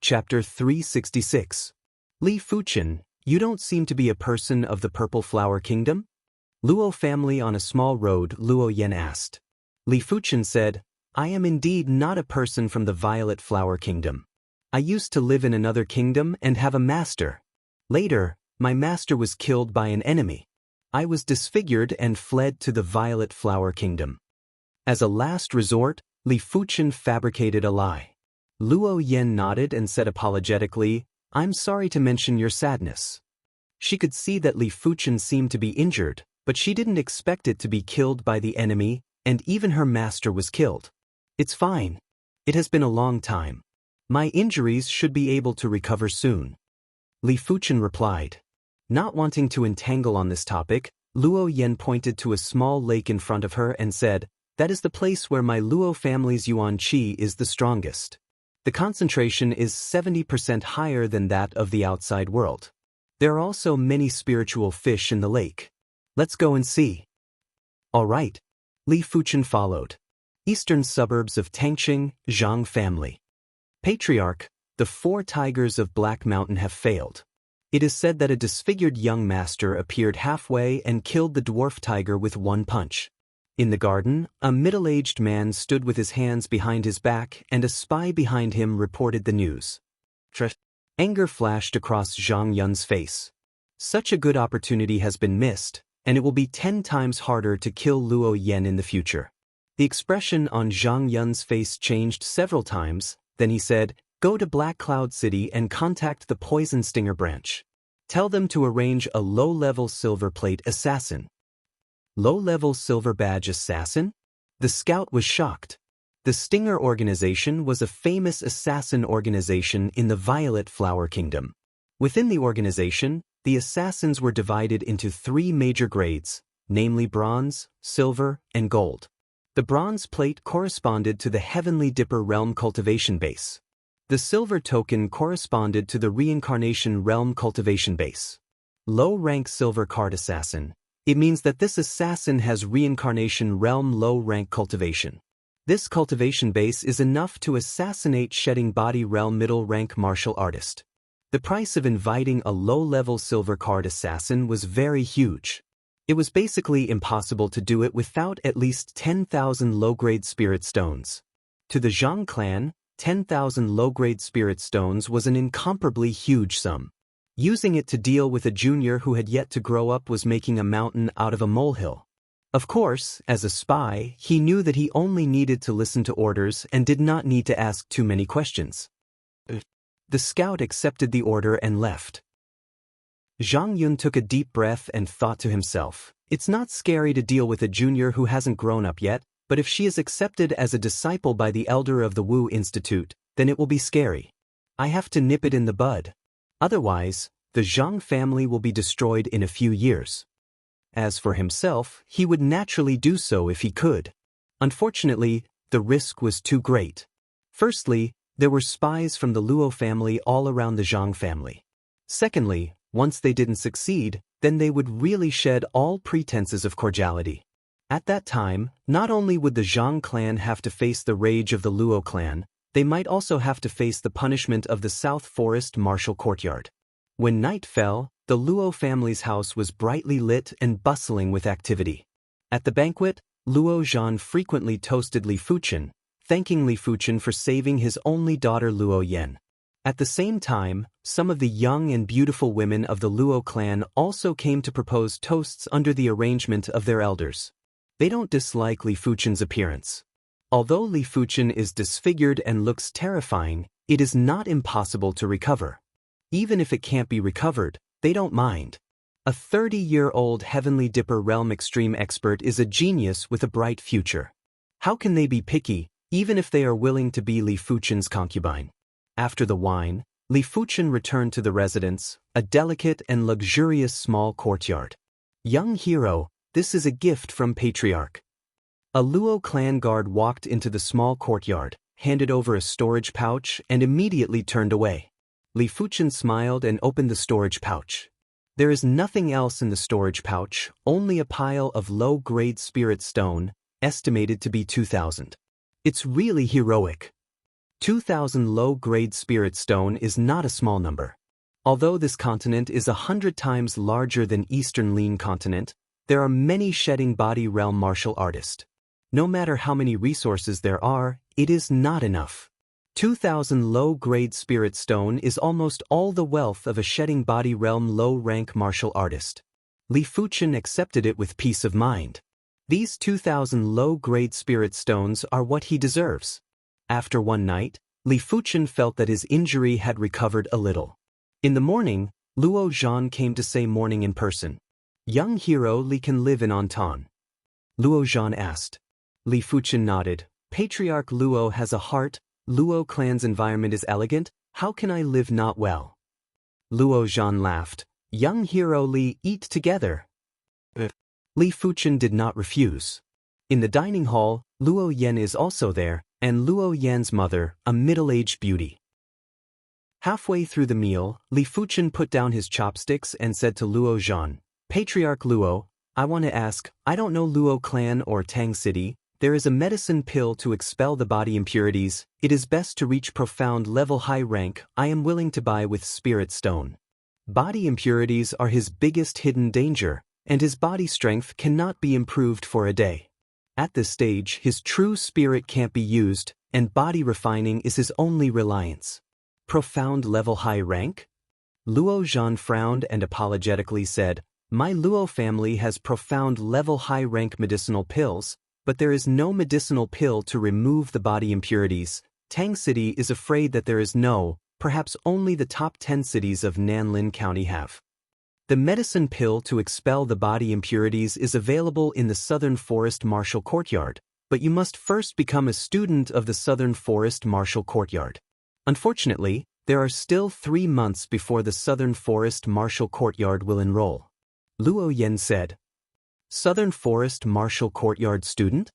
Chapter 366. Li Fuchen, you don't seem to be a person of the Purple Flower Kingdom? Luo family on a small road, Luo Yen asked. Li Fuchen said, I am indeed not a person from the Violet Flower Kingdom. I used to live in another kingdom and have a master. Later, my master was killed by an enemy. I was disfigured and fled to the Violet Flower Kingdom. As a last resort, Li Fuchen fabricated a lie. Luo Yen nodded and said apologetically, I'm sorry to mention your sadness. She could see that Li Fuchen seemed to be injured, but she didn't expect it to be killed by the enemy, and even her master was killed. It's fine. It has been a long time. My injuries should be able to recover soon. Li Fuchen replied. Not wanting to entangle on this topic, Luo Yen pointed to a small lake in front of her and said, that is the place where my Luo family's Yuan Qi is the strongest. The concentration is 70% higher than that of the outside world. There are also many spiritual fish in the lake. Let's go and see. All right. Li Fuchen followed. Eastern suburbs of Tangqing, Zhang family. Patriarch, the 4 tigers of Black Mountain have failed. It is said that a disfigured young master appeared halfway and killed the dwarf tiger with one punch. In the garden, a middle-aged man stood with his hands behind his back and a spy behind him reported the news. Anger flashed across Zhang Yun's face. Such a good opportunity has been missed, and it will be 10 times harder to kill Luo Yen in the future. The expression on Zhang Yun's face changed several times, then he said, Go to Black Cloud City and contact the Poison Stinger branch. Tell them to arrange a low-level silver plate assassin. Low-level silver badge assassin? The scout was shocked. The Stinger organization was a famous assassin organization in the Violet Flower Kingdom. Within the organization, the assassins were divided into 3 major grades, namely bronze, silver, and gold. The bronze plate corresponded to the Heavenly Dipper Realm Cultivation base. The silver token corresponded to the Reincarnation Realm Cultivation base. Low-rank silver card assassin. It means that this assassin has Reincarnation Realm low-rank cultivation. This cultivation base is enough to assassinate Shedding Body Realm middle-rank martial artist. The price of inviting a low-level silver card assassin was very huge. It was basically impossible to do it without at least 10,000 low-grade spirit stones. To the Zhang clan, 10,000 low-grade spirit stones was an incomparably huge sum. Using it to deal with a junior who had yet to grow up was making a mountain out of a molehill. Of course, as a spy, he knew that he only needed to listen to orders and did not need to ask too many questions. The scout accepted the order and left. Zhang Yun took a deep breath and thought to himself, it's not scary to deal with a junior who hasn't grown up yet, but if she is accepted as a disciple by the elder of the Wu Institute, then it will be scary. I have to nip it in the bud. Otherwise, the Zhang family will be destroyed in a few years. As for himself, he would naturally do so if he could. Unfortunately, the risk was too great. Firstly, there were spies from the Luo family all around the Zhang family. Secondly, once they didn't succeed, then they would really shed all pretenses of cordiality. At that time, not only would the Zhang clan have to face the rage of the Luo clan, they might also have to face the punishment of the South Forest Martial Courtyard. When night fell, the Luo family's house was brightly lit and bustling with activity. At the banquet, Luo Zhan frequently toasted Li Fuchen, thanking Li Fuchen for saving his only daughter Luo Yen. At the same time, some of the young and beautiful women of the Luo clan also came to propose toasts under the arrangement of their elders. They don't dislike Li Fuchen's appearance. Although Li Fuchen is disfigured and looks terrifying, it is not impossible to recover. Even if it can't be recovered, they don't mind. A 30-year-old Heavenly Dipper Realm Extreme expert is a genius with a bright future. How can they be picky, even if they are willing to be Li Fuchen's concubine? After the wine, Li Fuchen returned to the residence, a delicate and luxurious small courtyard. Young hero, this is a gift from Patriarch. A Luo clan guard walked into the small courtyard, handed over a storage pouch and immediately turned away. Li Fuchen smiled and opened the storage pouch. There is nothing else in the storage pouch, only a pile of low-grade spirit stone, estimated to be 2,000. It's really heroic. 2,000 low-grade spirit stone is not a small number. Although this continent is 100 times larger than Eastern Lean continent, there are many shedding body realm martial artists. No matter how many resources there are, it is not enough. 2,000 low-grade spirit stone is almost all the wealth of a shedding body realm low-rank martial artist. Li Fuchen accepted it with peace of mind. These 2,000 low-grade spirit stones are what he deserves. After one night, Li Fuchen felt that his injury had recovered a little. In the morning, Luo Zhan came to say morning in person. Young hero Li can live in Antan. Luo Zhan asked. Li Fuchen nodded. Patriarch Luo has a heart. Luo clan's environment is elegant. How can I live not well? Luo Zhan laughed. Young hero Li, eat together. Li Fuchen did not refuse. In the dining hall, Luo Yan is also there, and Luo Yan's mother, a middle-aged beauty. Halfway through the meal, Li Fuchen put down his chopsticks and said to Luo Zhan, Patriarch Luo, I want to ask, I don't know Luo clan or Tang City, there is a medicine pill to expel the body impurities, it is best to reach profound level high rank, I am willing to buy with spirit stone. Body impurities are his biggest hidden danger, and his body strength cannot be improved for a day. At this stage, his true spirit can't be used, and body refining is his only reliance. Profound level high rank? Luo Zhan frowned and apologetically said, My Luo family has profound level high rank medicinal pills, but there is no medicinal pill to remove the body impurities. Tang City is afraid that there is no, perhaps only the top 10 cities of Nanlin County have. The medicine pill to expel the body impurities is available in the Southern Forest Martial Courtyard, but you must first become a student of the Southern Forest Martial Courtyard. Unfortunately, there are still 3 months before the Southern Forest Martial Courtyard will enroll. Luo Yan said. Southern Forest Martial Courtyard student?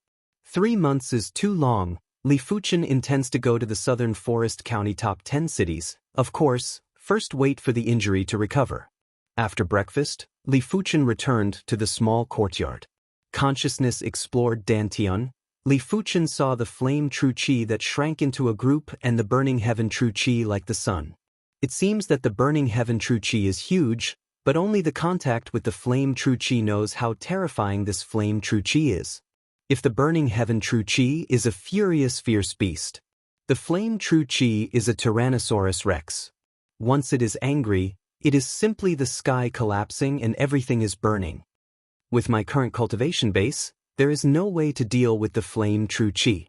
3 months is too long. Li Fuchen intends to go to the Southern Forest County top 10 cities. Of course, first wait for the injury to recover. After breakfast, Li Fuchen returned to the small courtyard. Consciousness explored Dantian. Li Fuchen saw the flame true qi that shrank into a group and the burning heaven true qi like the sun. It seems that the burning heaven true qi is huge, but only the contact with the flame true qi knows how terrifying this flame true qi is. If the burning heaven true qi is a furious fierce beast, the flame true qi is a Tyrannosaurus rex. Once it is angry, it is simply the sky collapsing and everything is burning. With my current cultivation base, there is no way to deal with the flame true qi.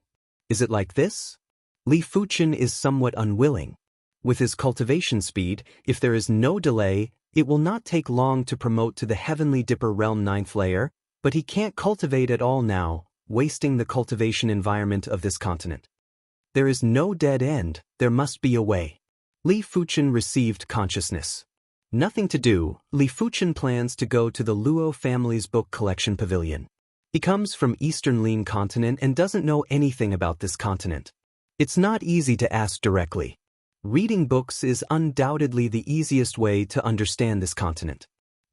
Is it like this? Li Fuchen is somewhat unwilling. With his cultivation speed, if there is no delay, it will not take long to promote to the Heavenly Dipper Realm 9th layer, but he can't cultivate at all now, wasting the cultivation environment of this continent. There is no dead end, there must be a way. Li Fuchen received consciousness. Nothing to do, Li Fuchen plans to go to the Luo family's book collection pavilion. He comes from Eastern Lean continent and doesn't know anything about this continent. It's not easy to ask directly. Reading books is undoubtedly the easiest way to understand this continent.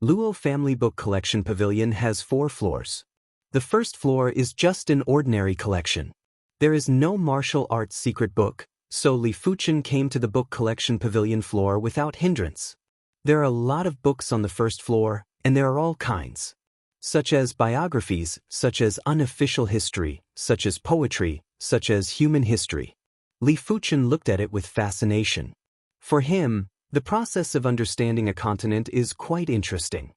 Luo Family Book Collection Pavilion has 4 floors. The first floor is just an ordinary collection. There is no martial arts secret book, so Li Fuchen came to the book collection pavilion floor without hindrance. There are a lot of books on the first floor, and there are all kinds. Such as biographies, such as unofficial history, such as poetry, such as human history. Li Fuchen looked at it with fascination. For him, the process of understanding a continent is quite interesting.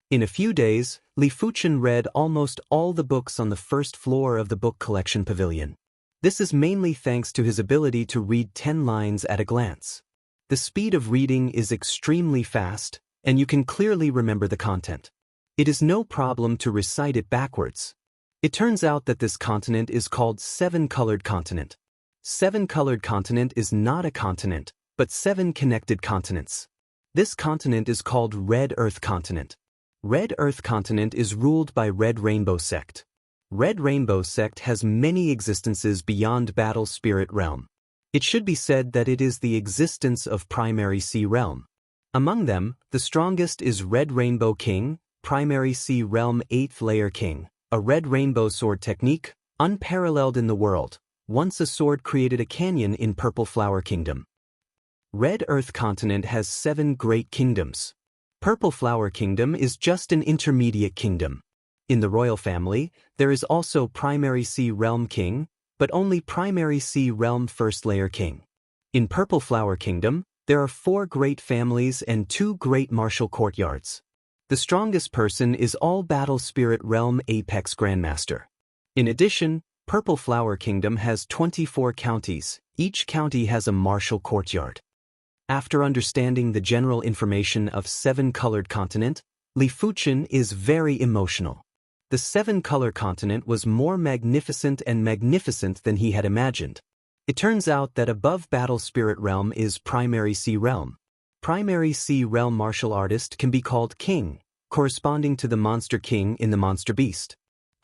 In a few days, Li Fuchen read almost all the books on the first floor of the book collection pavilion. This is mainly thanks to his ability to read 10 lines at a glance. The speed of reading is extremely fast, and you can clearly remember the content. It is no problem to recite it backwards. It turns out that this continent is called 7-colored continent. 7-colored continent is not a continent, but 7 connected continents. This continent is called Red Earth Continent. Red Earth Continent is ruled by Red Rainbow Sect. Red Rainbow Sect has many existences beyond Battle Spirit Realm. It should be said that it is the existence of Primary Sea Realm. Among them, the strongest is Red Rainbow King, Primary Sea Realm 8th Layer King, a red rainbow sword technique, unparalleled in the world, Once a sword created a canyon in Purple Flower Kingdom. Red Earth continent has 7 great kingdoms. Purple Flower Kingdom is just an intermediate kingdom. In the royal family, there is also Primary Sea Realm King, but only Primary Sea Realm First Layer King. In Purple Flower Kingdom, there are 4 great families and 2 great martial courtyards. The strongest person is All Battle Spirit Realm Apex Grandmaster. In addition, Purple Flower Kingdom has 24 counties. Each county has a martial courtyard. After understanding the general information of 7-colored continent, Li Fuchen is very emotional. The 7-color continent was more magnificent than he had imagined. It turns out that above Battle Spirit Realm is Primary Sea Realm. Primary Sea Realm martial artist can be called King, corresponding to the Monster King in the Monster Beast.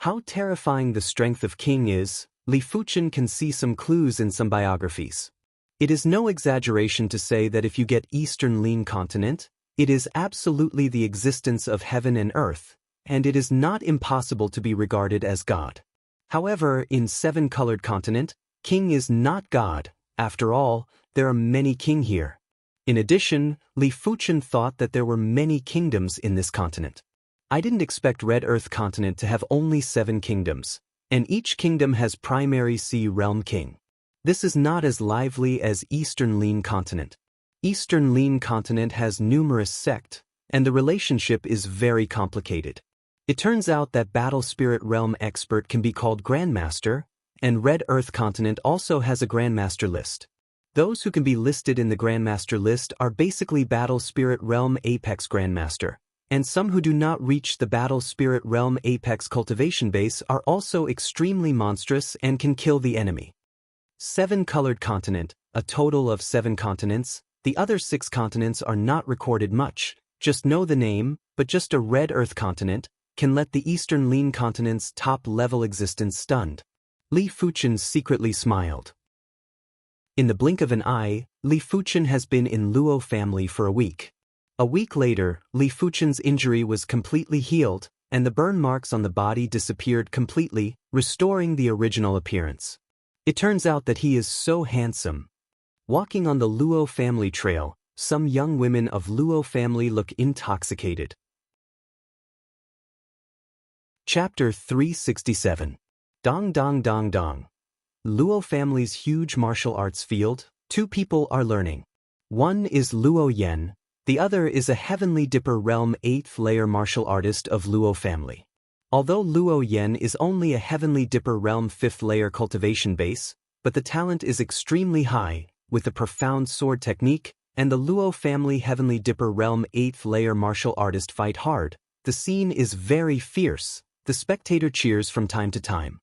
How terrifying the strength of King is, Li Fuchen can see some clues in some biographies. It is no exaggeration to say that if you get Eastern Lean Continent, it is absolutely the existence of heaven and earth, and it is not impossible to be regarded as God. However, in 7-colored continent, King is not God. After all, there are many king here. In addition, Li Fuchen thought that there were many kingdoms in this continent. I didn't expect Red Earth continent to have only 7 kingdoms, and each kingdom has Primary Sea Realm King. This is not as lively as Eastern Lean Continent. Eastern Lean Continent has numerous sects, and the relationship is very complicated. It turns out that Battle Spirit Realm Expert can be called Grandmaster, and Red Earth Continent also has a Grandmaster list. Those who can be listed in the Grandmaster list are basically Battle Spirit Realm Apex Grandmaster, and some who do not reach the Battle Spirit Realm Apex cultivation base are also extremely monstrous and can kill the enemy. 7-colored continent, a total of 7 continents. The other 6 continents are not recorded much, just know the name, but just a Red Earth continent can let the Eastern Lean continent's top-level existence stunned. Li Fuchen secretly smiled. In the blink of an eye, Li Fuchen has been in Luo family for a week. A week later, Li Fuchen's injury was completely healed, and the burn marks on the body disappeared completely, restoring the original appearance. It turns out that he is so handsome. Walking on the Luo family trail, some young women of Luo family look intoxicated. Chapter 367. Dong Dong Dong Dong. Luo family's huge martial arts field, 2 people are learning. One is Luo Yan, the other is a Heavenly Dipper Realm 8th layer martial artist of Luo family. Although Luo Yan is only a Heavenly Dipper Realm 5th layer cultivation base, but the talent is extremely high, with a profound sword technique, and the Luo family Heavenly Dipper Realm 8th layer martial artist fight hard. The scene is very fierce. The spectator cheers from time to time.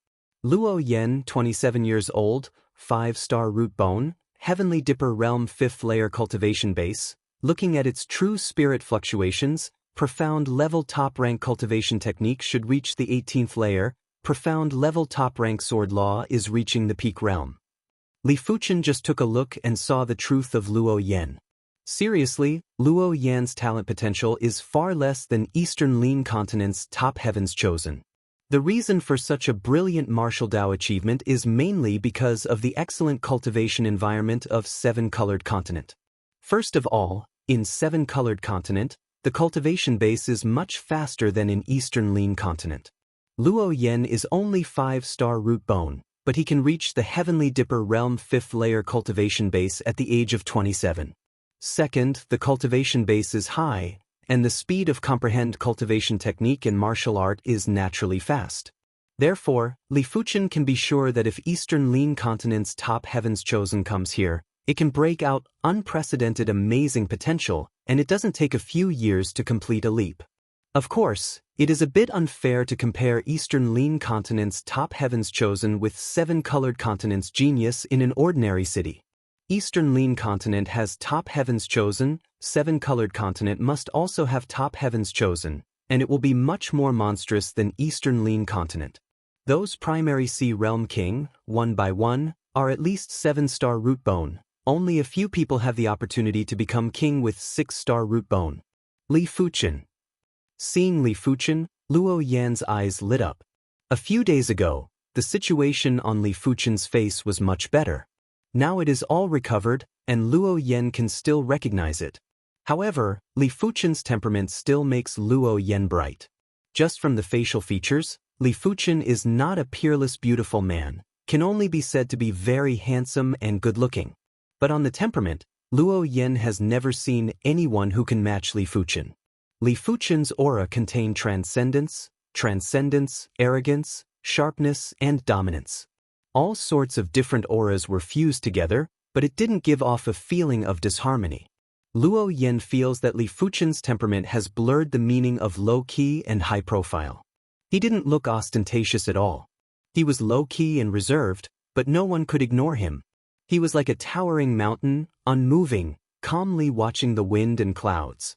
Luo Yan, 27 years old, 5-star root bone, Heavenly Dipper Realm 5th layer cultivation base, looking at its true spirit fluctuations, profound level top rank cultivation technique should reach the 18th layer, profound level top rank sword law is reaching the peak realm. Li Fuchen just took a look and saw the truth of Luo Yan. Seriously, Luo Yan's talent potential is far less than Eastern Lean Continent's top heavens chosen. The reason for such a brilliant martial Dao achievement is mainly because of the excellent cultivation environment of 7-colored continent. First of all, in 7-colored continent, the cultivation base is much faster than in Eastern Lean Continent. Luo Yan is only 5-star root bone, but he can reach the Heavenly Dipper Realm 5th layer cultivation base at the age of 27. Second, the cultivation base is high, and the speed of comprehend cultivation technique and martial art is naturally fast. Therefore, Li Fuchen can be sure that if Eastern Lean Continent's top heavens chosen comes here, it can break out unprecedented amazing potential, and it doesn't take a few years to complete a leap. Of course, it is a bit unfair to compare Eastern Lean Continent's top heavens chosen with 7-colored continent's genius in an ordinary city. Eastern Lean Continent has top heavens chosen, 7-colored continent must also have top heavens chosen, and it will be much more monstrous than Eastern Lean Continent. Those Primary Sea Realm King, 1 by 1, are at least 7-star root bone. Only a few people have the opportunity to become king with 6-star root bone. Li Fuchen. Seeing Li Fuchen, Luo Yan's eyes lit up. A few days ago, the situation on Li Fuchen's face was much better. Now it is all recovered, and Luo Yan can still recognize it. However, Li Fuchen's temperament still makes Luo Yan bright. Just from the facial features, Li Fuchen is not a peerless beautiful man, can only be said to be very handsome and good-looking. But on the temperament, Luo Yan has never seen anyone who can match Li Fuchen. Li Fuchen's aura contained transcendence, arrogance, sharpness, and dominance. All sorts of different auras were fused together, but it didn't give off a feeling of disharmony. Luo Yan feels that Li Fuchen's temperament has blurred the meaning of low-key and high-profile. He didn't look ostentatious at all. He was low-key and reserved, but no one could ignore him. He was like a towering mountain, unmoving, calmly watching the wind and clouds.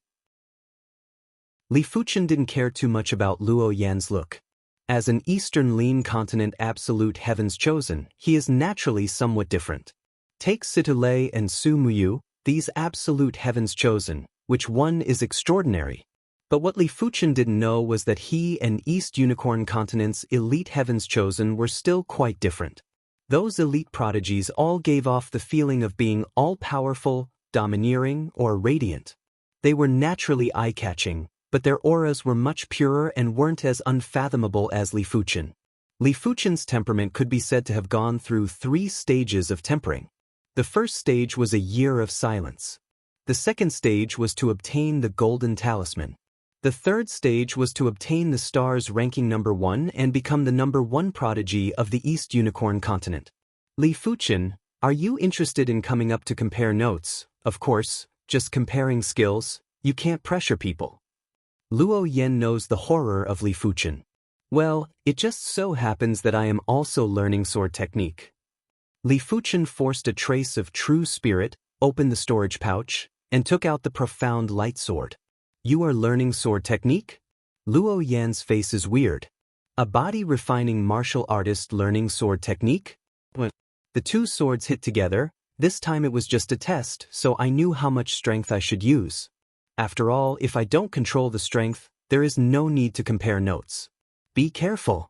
Li Fuchen didn't care too much about Luo Yan's look. As an Eastern Lean Continent absolute heavens chosen, he is naturally somewhat different. Take Situlei and Su Muyu, these absolute heavens chosen, which one is extraordinary. But what Li Fuchen didn't know was that he and East Unicorn Continent's elite heavens chosen were still quite different. Those elite prodigies all gave off the feeling of being all-powerful, domineering, or radiant. They were naturally eye-catching, but their auras were much purer and weren't as unfathomable as Li Fuchen. Li Fuchen's temperament could be said to have gone through 3 stages of tempering. The first stage was a year of silence. The second stage was to obtain the golden talisman. The third stage was to obtain the stars ranking number 1 and become the number 1 prodigy of the East Unicorn Continent. Li Fuchen, are you interested in coming up to compare notes? Of course, just comparing skills, you can't pressure people. Luo Yan knows the horror of Li Fuchen. Well, it just so happens that I am also learning sword technique. Li Fuchen forced a trace of true spirit, opened the storage pouch, and took out the profound light sword. You are learning sword technique? Luo Yan's face is weird. A body-refining martial artist learning sword technique? When the 2 swords hit together, this time it was just a test, so I knew how much strength I should use. After all, if I don't control the strength, there is no need to compare notes. Be careful.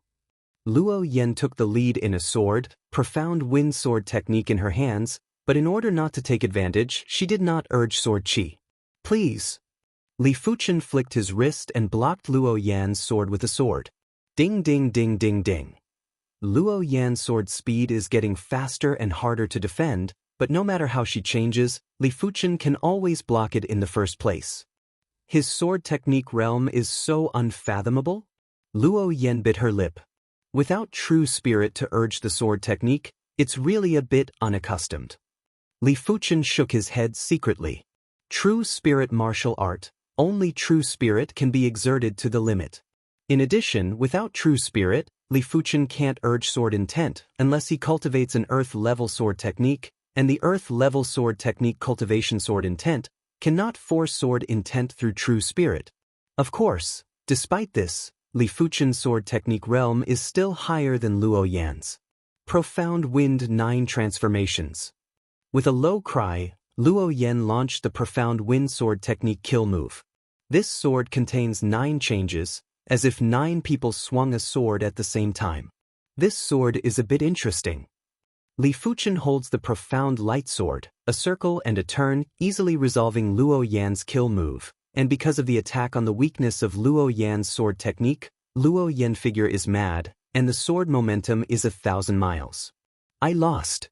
Luo Yan took the lead in a sword, profound wind sword technique in her hands, but in order not to take advantage, she did not urge sword chi. Please. Li Fuchen flicked his wrist and blocked Luo Yan's sword with a sword. Ding ding ding ding ding. Luo Yan's sword speed is getting faster and harder to defend, but no matter how she changes, Li Fuchen can always block it in the first place. His sword technique realm is so unfathomable. Luo Yan bit her lip. Without true spirit to urge the sword technique, it's really a bit unaccustomed. Li Fuchen shook his head secretly. True spirit martial art, only true spirit can be exerted to the limit. In addition, without true spirit, Li Fuchen can't urge sword intent unless he cultivates an earth-level sword technique, and the earth-level sword technique cultivation sword intent cannot force sword intent through true spirit. Of course, despite this, Li Fuchen's sword technique realm is still higher than Luo Yan's. Profound Wind 9 Transformations. With a low cry, Luo Yan launched the Profound Wind sword technique kill move. This sword contains 9 changes, as if 9 people swung a sword at the same time. This sword is a bit interesting. Li Fuchen holds the Profound Light Sword, a circle and a turn, easily resolving Luo Yan's kill move, and because of the attack on the weakness of Luo Yan's sword technique, Luo Yan figure is mad, and the sword momentum is 1,000 miles. I lost.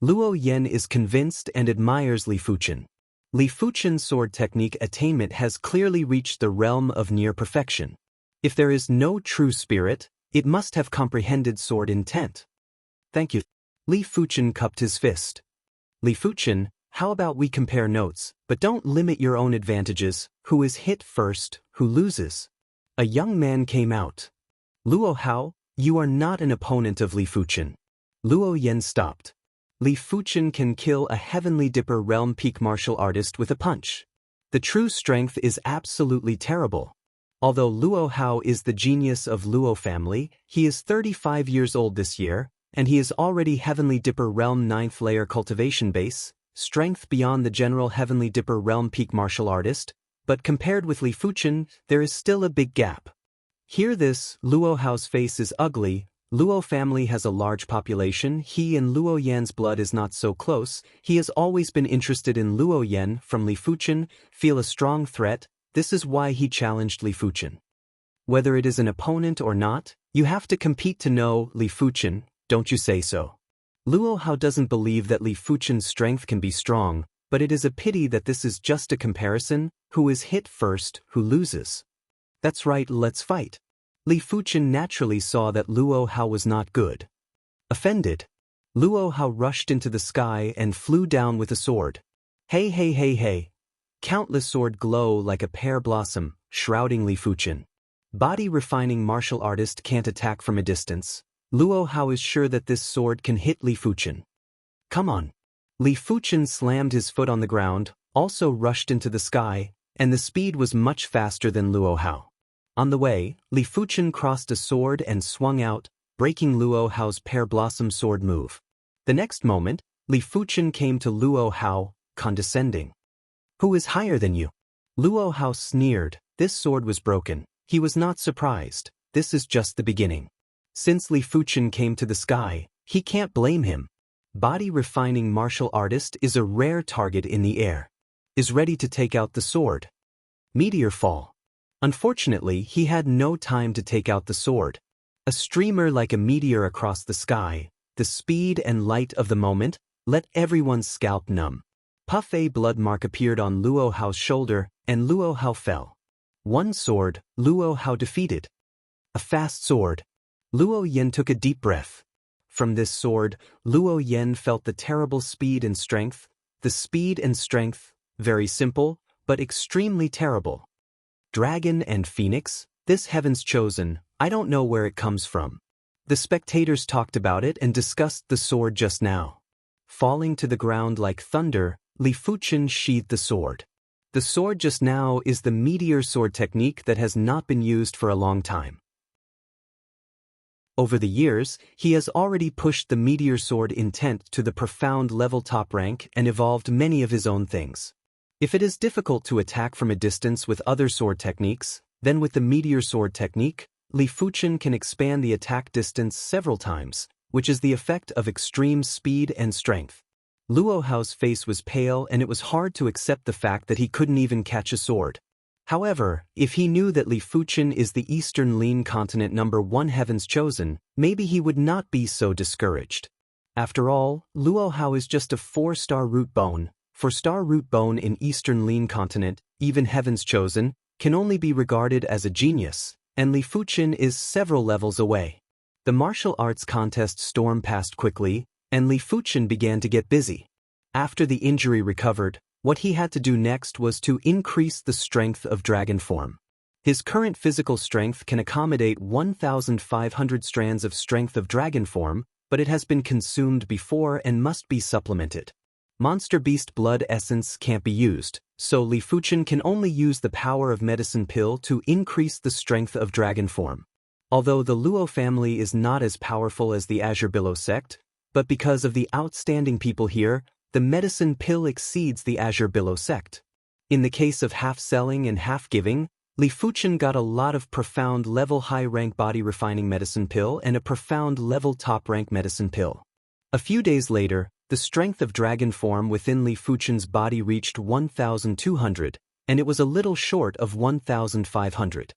Luo Yan is convinced and admires Li Fuchen. Li Fuchen's sword technique attainment has clearly reached the realm of near perfection. If there is no true spirit, it must have comprehended sword intent. Thank you. Li Fuchen cupped his fist. Li Fuchen, how about we compare notes, but don't limit your own advantages, who is hit first, who loses. A young man came out. Luo Hao, you are not an opponent of Li Fuchen. Luo Yan stopped. Li Fuchen can kill a Heavenly Dipper realm peak martial artist with a punch. The true strength is absolutely terrible. Although Luo Hao is the genius of Luo family, he is 35 years old this year, and he is already Heavenly Dipper realm 9th layer cultivation base, strength beyond the general Heavenly Dipper realm peak martial artist, but compared with Li Fuchen, there is still a big gap. Hear this, Luo Hao's face is ugly. Luo family has a large population. He and Luo Yan's blood is not so close. He has always been interested in Luo Yan from Li Fuchen, feel a strong threat. This is why he challenged Li Fuchen. Whether it is an opponent or not, you have to compete to know Li Fuchen, don't you say so? Luo Hao doesn't believe that Li Fuchen's strength can be strong, but it is a pity that this is just a comparison. Who is hit first, who loses? That's right, let's fight. Li Fuchen naturally saw that Luo Hao was not good. Offended, Luo Hao rushed into the sky and flew down with a sword. Hey hey hey hey! Countless sword glow like a pear blossom, shrouding Li Fuchen. Body refining martial artist can't attack from a distance. Luo Hao is sure that this sword can hit Li Fuchen. Come on! Li Fuchen slammed his foot on the ground, also rushed into the sky, and the speed was much faster than Luo Hao. On the way, Li Fuchen crossed a sword and swung out, breaking Luo Hao's pear blossom sword move. The next moment, Li Fuchen came to Luo Hao, condescending. Who is higher than you? Luo Hao sneered. This sword was broken. He was not surprised. This is just the beginning. Since Li Fuchen came to the sky, he can't blame him. Body refining martial artist is a rare target in the air. Is ready to take out the sword. Meteor fall. Unfortunately, he had no time to take out the sword. A streamer like a meteor across the sky, the speed and light of the moment, let everyone's scalp numb. Puff a blood mark appeared on Luo Hao's shoulder, and Luo Hao fell. One sword, Luo Hao defeated. A fast sword. Luo Yan took a deep breath. From this sword, Luo Yan felt the terrible speed and strength. The speed and strength, very simple, but extremely terrible. Dragon and Phoenix, this heaven's chosen, I don't know where it comes from. The spectators talked about it and discussed the sword just now. Falling to the ground like thunder, Li Fuchen sheathed the sword. The sword just now is the meteor sword technique that has not been used for a long time. Over the years, he has already pushed the meteor sword intent to the profound level top rank and evolved many of his own things. If it is difficult to attack from a distance with other sword techniques, then with the meteor sword technique, Li Fuchen can expand the attack distance several times, which is the effect of extreme speed and strength. Luo Hao's face was pale and it was hard to accept the fact that he couldn't even catch a sword. However, if he knew that Li Fuchen is the Eastern Lin continent #1 heaven's chosen, maybe he would not be so discouraged. After all, Luo Hao is just a 4-star root bone. 4-star root bone in Eastern Lin continent, even heaven's chosen, can only be regarded as a genius, and Li Fuchen is several levels away. The martial arts contest storm passed quickly, and Li Fuchen began to get busy. After the injury recovered, what he had to do next was to increase the strength of dragon form. His current physical strength can accommodate 1,500 strands of strength of dragon form, but it has been consumed before and must be supplemented. Monster Beast blood essence can't be used, so Li Fuchen can only use the power of medicine pill to increase the strength of dragon form. Although the Luo family is not as powerful as the Azure Billow sect, but because of the outstanding people here, the medicine pill exceeds the Azure Billow sect. In the case of half selling and half giving, Li Fuchen got a lot of profound level high rank body refining medicine pill and a profound level top rank medicine pill. A few days later, the strength of dragon form within Li Fuchen's body reached 1,200, and it was a little short of 1,500.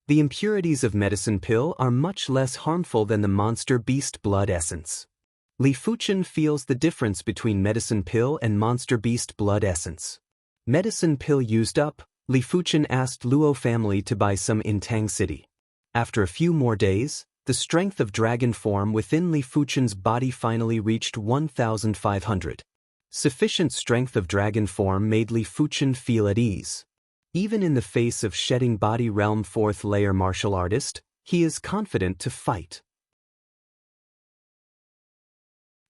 The impurities of medicine pill are much less harmful than the monster beast blood essence. Li Fuchen feels the difference between medicine pill and monster beast blood essence. Medicine pill used up, Li Fuchen asked Luo family to buy some in Tang City. After a few more days, the strength of dragon form within Li Fuchen's body finally reached 1,500. Sufficient strength of dragon form made Li Fuchen feel at ease. Even in the face of shedding body realm 4th layer martial artist, he is confident to fight.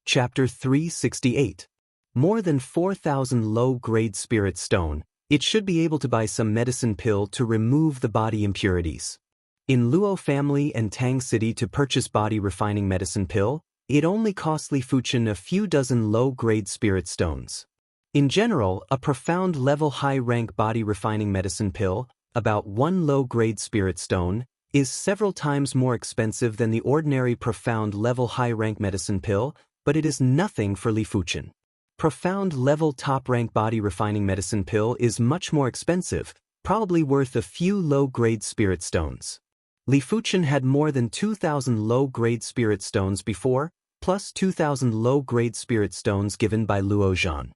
Chapter 368. More than 4,000 low-grade spirit stone, it should be able to buy some medicine pill to remove the body impurities. In Luo family and Tang City to purchase body refining medicine pill, it only cost Li Fuchen a few dozen low-grade spirit stones. In general, a profound level high-rank body refining medicine pill, about 1 low-grade spirit stone, is several times more expensive than the ordinary profound level high-rank medicine pill, but it is nothing for Li Fuchen. Profound level top-rank body refining medicine pill is much more expensive, probably worth a few low-grade spirit stones. Li Fuchen had more than 2,000 low-grade spirit stones before, plus 2,000 low-grade spirit stones given by Luo Zhan.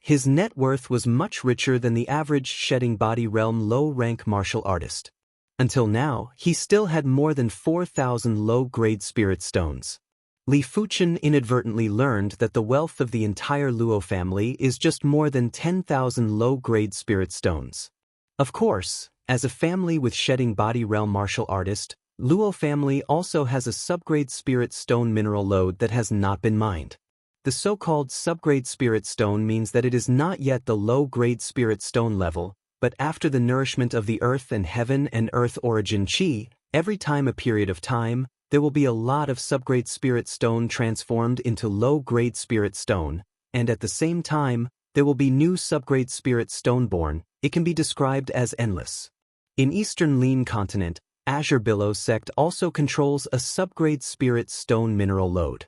His net worth was much richer than the average shedding body realm low-rank martial artist. Until now, he still had more than 4,000 low-grade spirit stones. Li Fuchen inadvertently learned that the wealth of the entire Luo family is just more than 10,000 low-grade spirit stones. Of course, as a family with shedding body realm martial artist, Luo family also has a subgrade spirit stone mineral lode that has not been mined. The so-called subgrade spirit stone means that it is not yet the low-grade spirit stone level, but after the nourishment of the earth and heaven and earth origin chi, every time a period of time, there will be a lot of subgrade spirit stone transformed into low-grade spirit stone, and at the same time, there will be new subgrade spirit stone born. It can be described as endless. In Eastern Lean Continent, Azure Billow sect also controls a subgrade spirit stone mineral lode.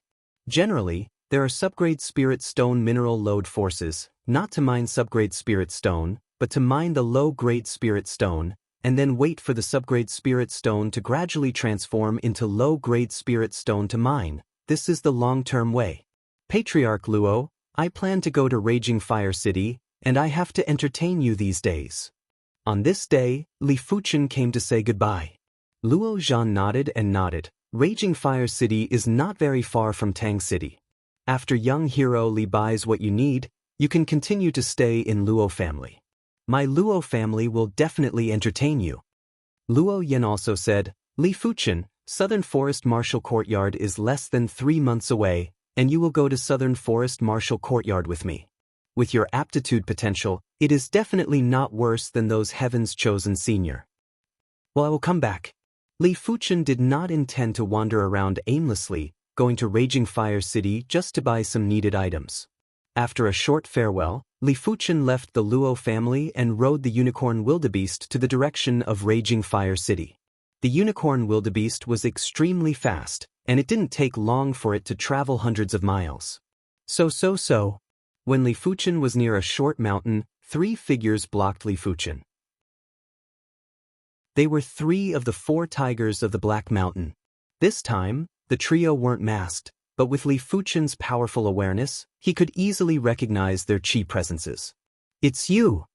Generally, there are subgrade spirit stone mineral lode forces, not to mine subgrade spirit stone, but to mine the low-grade spirit stone, and then wait for the subgrade spirit stone to gradually transform into low-grade spirit stone to mine. This is the long-term way. Patriarch Luo, I plan to go to Raging Fire City, and I have to entertain you these days. On this day, Li Fuchen came to say goodbye. Luo Zhan nodded and nodded. Raging Fire City is not very far from Tang City. After young hero Li buys what you need, you can continue to stay in Luo family. My Luo family will definitely entertain you. Luo Yan also said, Li Fuchen, Southern Forest Martial Courtyard is less than 3 months away, and you will go to Southern Forest Martial Courtyard with me. With your aptitude potential, it is definitely not worse than those Heaven's Chosen Senior. Well, I will come back. Li Fuchen did not intend to wander around aimlessly, going to Raging Fire City just to buy some needed items. After a short farewell, Li Fuchen left the Luo family and rode the unicorn wildebeest to the direction of Raging Fire City. The unicorn wildebeest was extremely fast, and it didn't take long for it to travel hundreds of miles. So. When Li Fuchen was near a short mountain, 3 figures blocked Li Fuchen. They were 3 of the 4 tigers of the Black Mountain. This time, the trio weren't masked, but with Li Fuchen's powerful awareness, he could easily recognize their chi presences. It's you,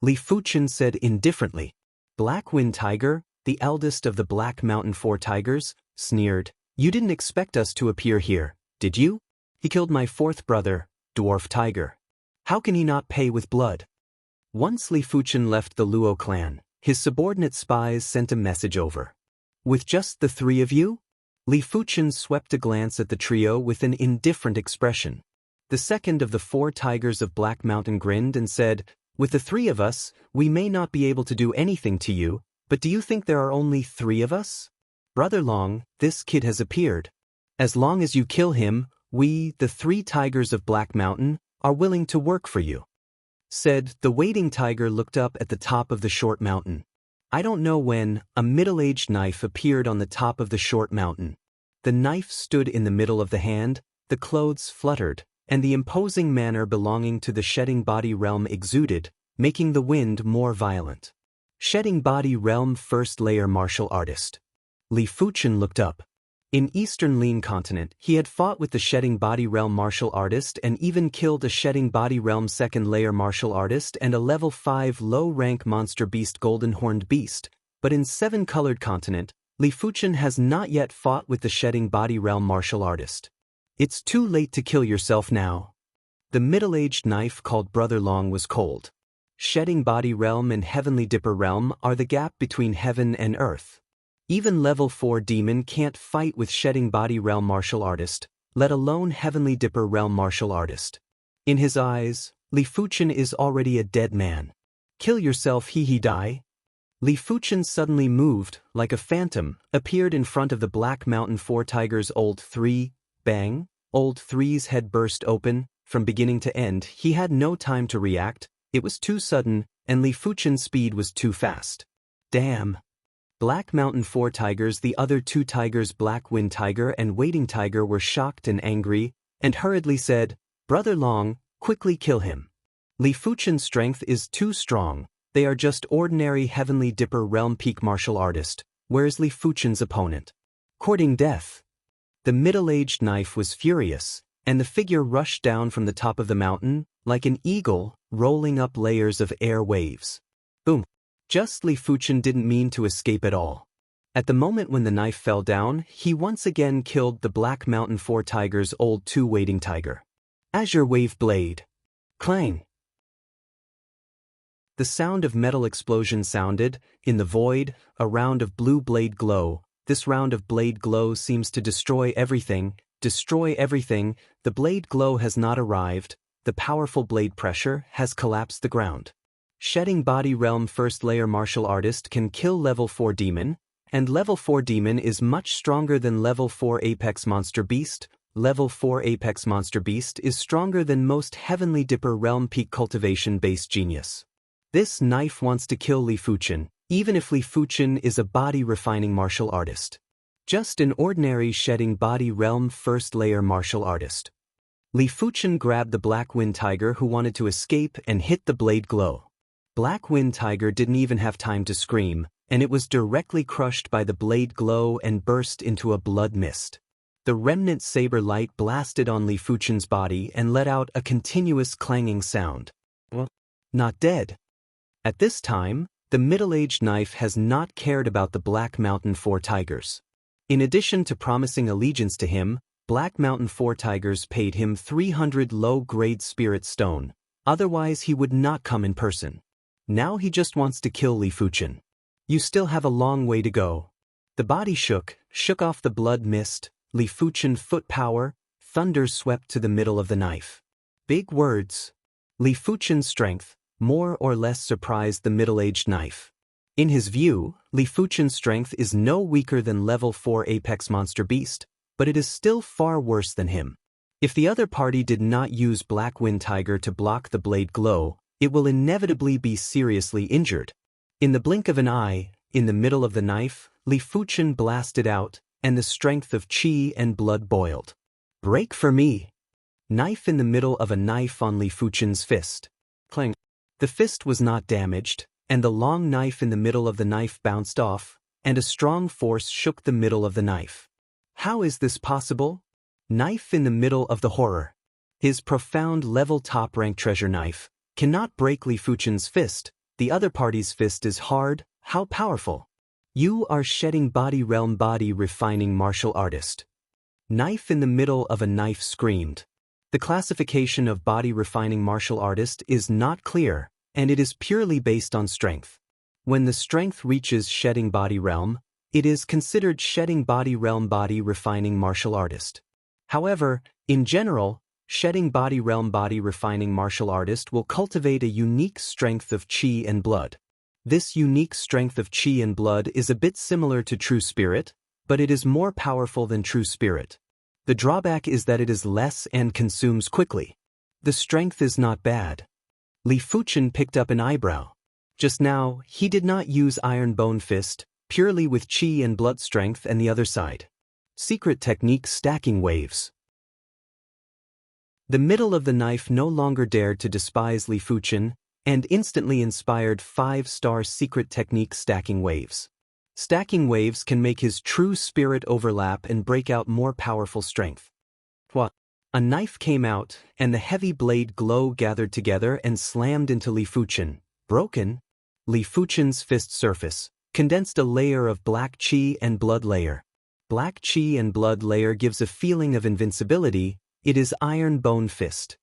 Li Fuchen said indifferently. Black Wind Tiger, the eldest of the Black Mountain 4 tigers, sneered. You didn't expect us to appear here, did you? He killed my 4th brother, Dwarf Tiger. How can he not pay with blood? Once Li Fuchen left the Luo clan, his subordinate spies sent a message over. With just the 3 of you? Li Fuchen swept a glance at the trio with an indifferent expression. The second of the 4 tigers of Black Mountain grinned and said, With the 3 of us, we may not be able to do anything to you, but do you think there are only 3 of us? Brother Long, this kid has appeared. As long as you kill him, we, the 3 tigers of Black Mountain, are willing to work for you. Said, the waiting tiger looked up at the top of the short mountain. I don't know when, a middle-aged knife appeared on the top of the short mountain. The knife stood in the middle of the hand, the clothes fluttered, and the imposing manner belonging to the shedding body realm exuded, making the wind more violent. Shedding body realm first layer martial artist. Li Fuchen looked up. In Eastern Lean Continent, he had fought with the shedding body realm martial artist and even killed a shedding body realm second layer martial artist and a level 5 low-rank monster beast golden horned beast, but in 7-colored continent, Li Fuchen has not yet fought with the shedding body realm martial artist. It's too late to kill yourself now. The middle-aged knife called Brother Long was cold. Shedding body realm and heavenly dipper realm are the gap between heaven and earth. Even level 4 demon can't fight with shedding body realm martial artist, let alone heavenly dipper realm martial artist. In his eyes, Li Fuchen is already a dead man. Kill yourself, he die. Li Fuchen suddenly moved, like a phantom, appeared in front of the Black Mountain 4 tigers. Old 3, bang, Old 3's head burst open, from beginning to end. He had no time to react, it was too sudden, and Li Fuchen's speed was too fast. Damn. Black Mountain 4 tigers, the other 2 tigers, Black Wind Tiger and Waiting Tiger, were shocked and angry, and hurriedly said, "Brother Long, quickly kill him. Li Fuchen's strength is too strong. They are just ordinary Heavenly Dipper realm peak martial artist. Where's Li Fuchen's opponent?" Courting death. The middle-aged knife was furious, and the figure rushed down from the top of the mountain, like an eagle, rolling up layers of air waves. Boom. Just Li Fuchen didn't mean to escape at all. At the moment when the knife fell down, he once again killed the Black Mountain 4 tiger's old 2 Waiting Tiger. Azure Wave Blade. Clang. The sound of metal explosion sounded, in the void, a round of blue blade glow. This round of blade glow seems to destroy everything. The blade glow has not arrived. The powerful blade pressure has collapsed the ground. Shedding Body Realm First Layer Martial Artist can kill Level 4 Demon, and Level 4 Demon is much stronger than Level 4 Apex Monster Beast. Level 4 Apex Monster Beast is stronger than most Heavenly Dipper Realm Peak Cultivation-based genius. This knife wants to kill Li Fuchen, even if Li Fuchen is a body-refining martial artist. Just an ordinary Shedding Body Realm First Layer martial artist. Li Fuchen grabbed the Black Wind Tiger who wanted to escape and hit the blade glow. Black Wind Tiger didn't even have time to scream, and it was directly crushed by the blade glow and burst into a blood mist. The remnant saber light blasted on Li Fuchen's body and let out a continuous clanging sound. Not dead. At this time, the middle-aged knife has not cared about the Black Mountain 4 tigers. In addition to promising allegiance to him, Black Mountain 4 tigers paid him 300 low-grade spirit stone, otherwise he would not come in person. Now he just wants to kill Li Fuchen. You still have a long way to go. The body shook off the blood mist. Li Fuchen foot power, thunder swept to the middle of the knife. Big words. Li Fuchen's strength, more or less, surprised the middle-aged knife. In his view, Li Fuchen's strength is no weaker than Level 4 Apex Monster Beast, but it is still far worse than him. If the other party did not use Black Wind Tiger to block the blade glow, it will inevitably be seriously injured. In the blink of an eye, in the middle of the knife, Li Fuchen blasted out, and the strength of chi and blood boiled. Break for me! Knife in the middle of a knife on Li Fuchen's fist. Clang. The fist was not damaged, and the long knife in the middle of the knife bounced off, and a strong force shook the middle of the knife. How is this possible? Knife in the middle of the horror. His profound level top-rank treasure knife cannot break Li Fuchen's fist. The other party's fist is hard. How powerful? You are Shedding Body Realm Body Refining Martial Artist. Knife in the middle of a knife screamed. The classification of Body Refining Martial Artist is not clear, and it is purely based on strength. When the strength reaches Shedding Body Realm, it is considered Shedding Body Realm Body Refining Martial Artist. However, in general, Shedding Body Realm Body Refining Martial Artist will cultivate a unique strength of chi and blood. This unique strength of chi and blood is a bit similar to True Spirit, but it is more powerful than True Spirit. The drawback is that it is less and consumes quickly. The strength is not bad. Li Fuchen picked up an eyebrow. Just now, he did not use Iron Bone Fist, purely with chi and blood strength and the other side. Secret technique stacking waves. The middle of the knife no longer dared to despise Li Fuchen, and instantly inspired 5-star secret technique stacking waves. Stacking waves can make his true spirit overlap and break out more powerful strength. What? A knife came out, and the heavy blade glow gathered together and slammed into Li Fuchen. Broken? Li Fuchen's fist surface condensed a layer of black chi and blood layer. Black chi and blood layer gives a feeling of invincibility. It is Iron Bone Fist.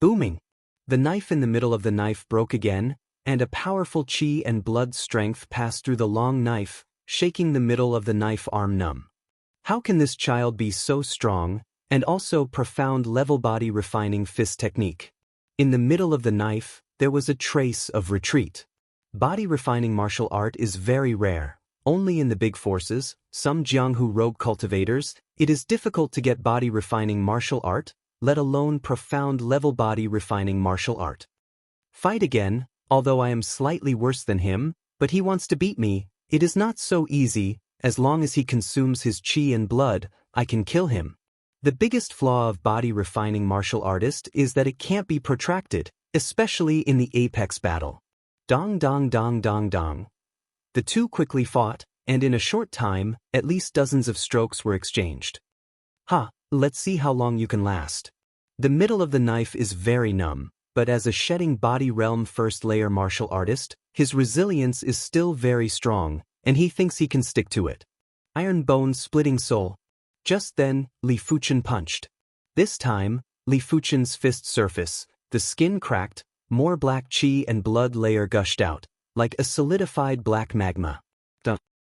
Booming. The knife in the middle of the knife broke again, and a powerful chi and blood strength passed through the long knife, shaking the middle of the knife arm numb. How can this child be so strong, and also profound level body refining fist technique? In the middle of the knife, there was a trace of retreat. Body refining martial art is very rare. Only in the big forces, some Jianghu rogue cultivators, it is difficult to get body refining martial art, let alone profound level body refining martial art. Fight again, although I am slightly worse than him, but he wants to beat me. It is not so easy. As long as he consumes his qi and blood, I can kill him. The biggest flaw of body refining martial artist is that it can't be protracted, especially in the apex battle. Dong dong dong dong dong. The two quickly fought, and in a short time, at least dozens of strokes were exchanged. Ha, let's see how long you can last. The middle of the knife is very numb, but as a shedding body realm first layer martial artist, his resilience is still very strong, and he thinks he can stick to it. Iron bone splitting soul. Just then, Li Fuchen punched. This time, Li Fuchen's fist surface, the skin cracked, more black qi and blood layer gushed out, like a solidified black magma.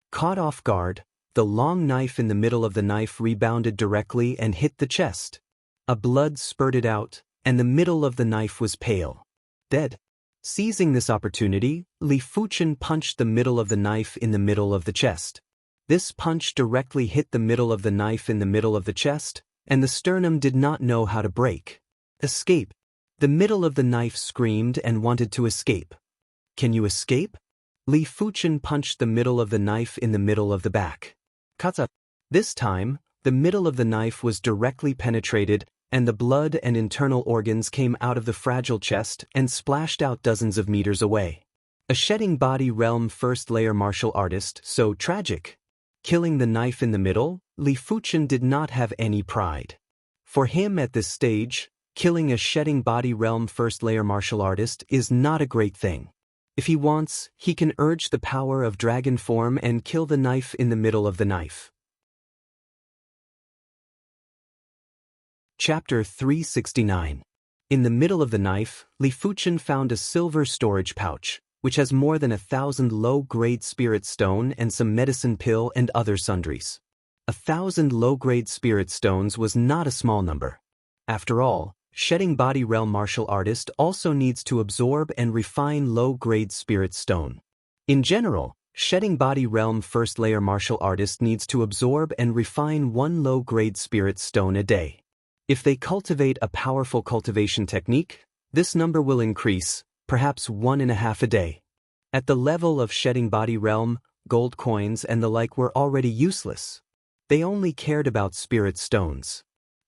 Caught off guard, the long knife in the middle of the knife rebounded directly and hit the chest. A blood spurted out, and the middle of the knife was pale. Dead. Seizing this opportunity, Li Fuchen punched the middle of the knife in the middle of the chest. This punch directly hit the middle of the knife in the middle of the chest, and the sternum did not know how to break. Escape. The middle of the knife screamed and wanted to escape. Can you escape? Li Fuchen punched the middle of the knife in the middle of the back. Katsa. This time, the middle of the knife was directly penetrated, and the blood and internal organs came out of the fragile chest and splashed out dozens of meters away. A shedding body realm first layer martial artist, so tragic. Killing the knife in the middle, Li Fuchen did not have any pride. For him at this stage, killing a shedding body realm first layer martial artist is not a great thing. If he wants, he can urge the power of dragon form and kill the knife in the middle of the knife. Chapter 369. In the middle of the knife, Li Fuchen found a silver storage pouch, which has more than 1,000 low-grade spirit stone and some medicine pill and other sundries. 1,000 low-grade spirit stones was not a small number. After all, shedding body realm martial artist also needs to absorb and refine low-grade spirit stone. In general, shedding body realm first layer martial artist needs to absorb and refine 1 low-grade spirit stone a day. If they cultivate a powerful cultivation technique, this number will increase, perhaps 1.5 a day. At the level of shedding body realm, gold coins and the like were already useless. They only cared about spirit stones.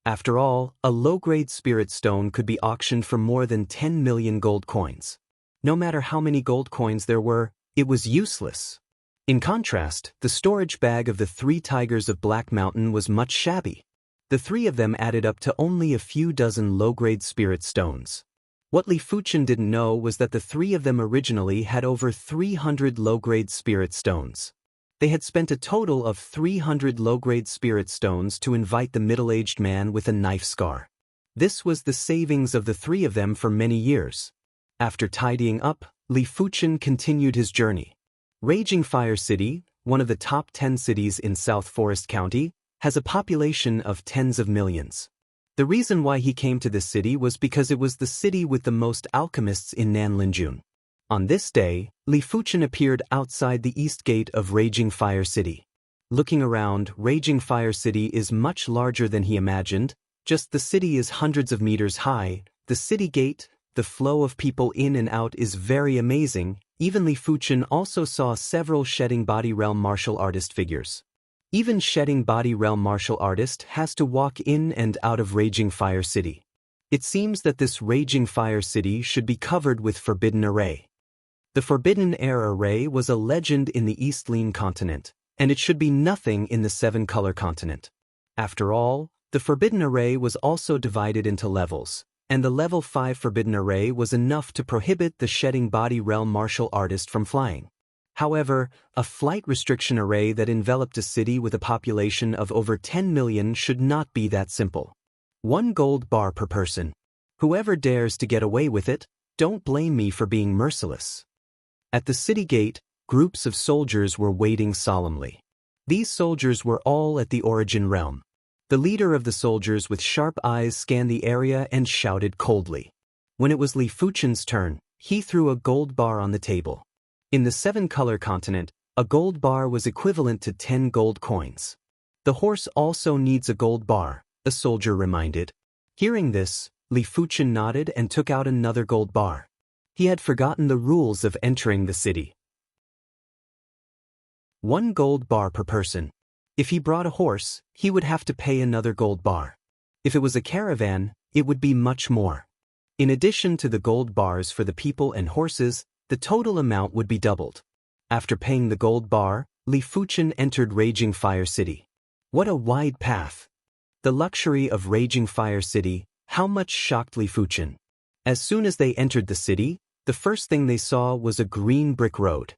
After all, a low-grade spirit stone could be auctioned for more than 10 million gold coins. No matter how many gold coins there were, it was useless. In contrast, the storage bag of the 3 tigers of Black Mountain was much shabby. The 3 of them added up to only a few dozen low-grade spirit stones. What Li Fuchen didn't know was that the 3 of them originally had over 300 low-grade spirit stones. They had spent a total of 300 low-grade spirit stones to invite the middle-aged man with a knife scar. This was the savings of the 3 of them for many years. After tidying up, Li Fuchen continued his journey. Raging Fire City, one of the top 10 cities in South Forest County, has a population of tens of millions. The reason why he came to this city was because it was the city with the most alchemists in Nanlinjun. On this day, Li Fuchen appeared outside the east gate of Raging Fire City. Looking around, Raging Fire City is much larger than he imagined. Just the city is hundreds of meters high. The city gate, the flow of people in and out is very amazing. Even Li Fuchen also saw several shedding body realm martial artist figures. Even shedding body realm martial artist has to walk in and out of Raging Fire City. It seems that this Raging Fire City should be covered with forbidden array. The Forbidden Air Array was a legend in the East Lean continent, and it should be nothing in the 7-color continent. After all, the Forbidden Array was also divided into levels, and the level 5 Forbidden Array was enough to prohibit the shedding body realm martial artist from flying. However, a flight restriction array that enveloped a city with a population of over 10 million should not be that simple. 1 gold bar per person. Whoever dares to get away with it, don't blame me for being merciless. At the city gate, groups of soldiers were waiting solemnly. These soldiers were all at the Origin Realm. The leader of the soldiers with sharp eyes scanned the area and shouted coldly. When it was Li Fuchen's turn, he threw a gold bar on the table. In the 7-color continent, a gold bar was equivalent to 10 gold coins. The horse also needs a gold bar, a soldier reminded. Hearing this, Li Fuchen nodded and took out another gold bar. He had forgotten the rules of entering the city. 1 gold bar per person. If he brought a horse, he would have to pay another gold bar. If it was a caravan, it would be much more. In addition to the gold bars for the people and horses, the total amount would be doubled. After paying the gold bar, Li Fuchen entered Raging Fire City. What a wide path! The luxury of Raging Fire City, how much shocked Li Fuchen. As soon as they entered the city, the first thing they saw was a green brick road.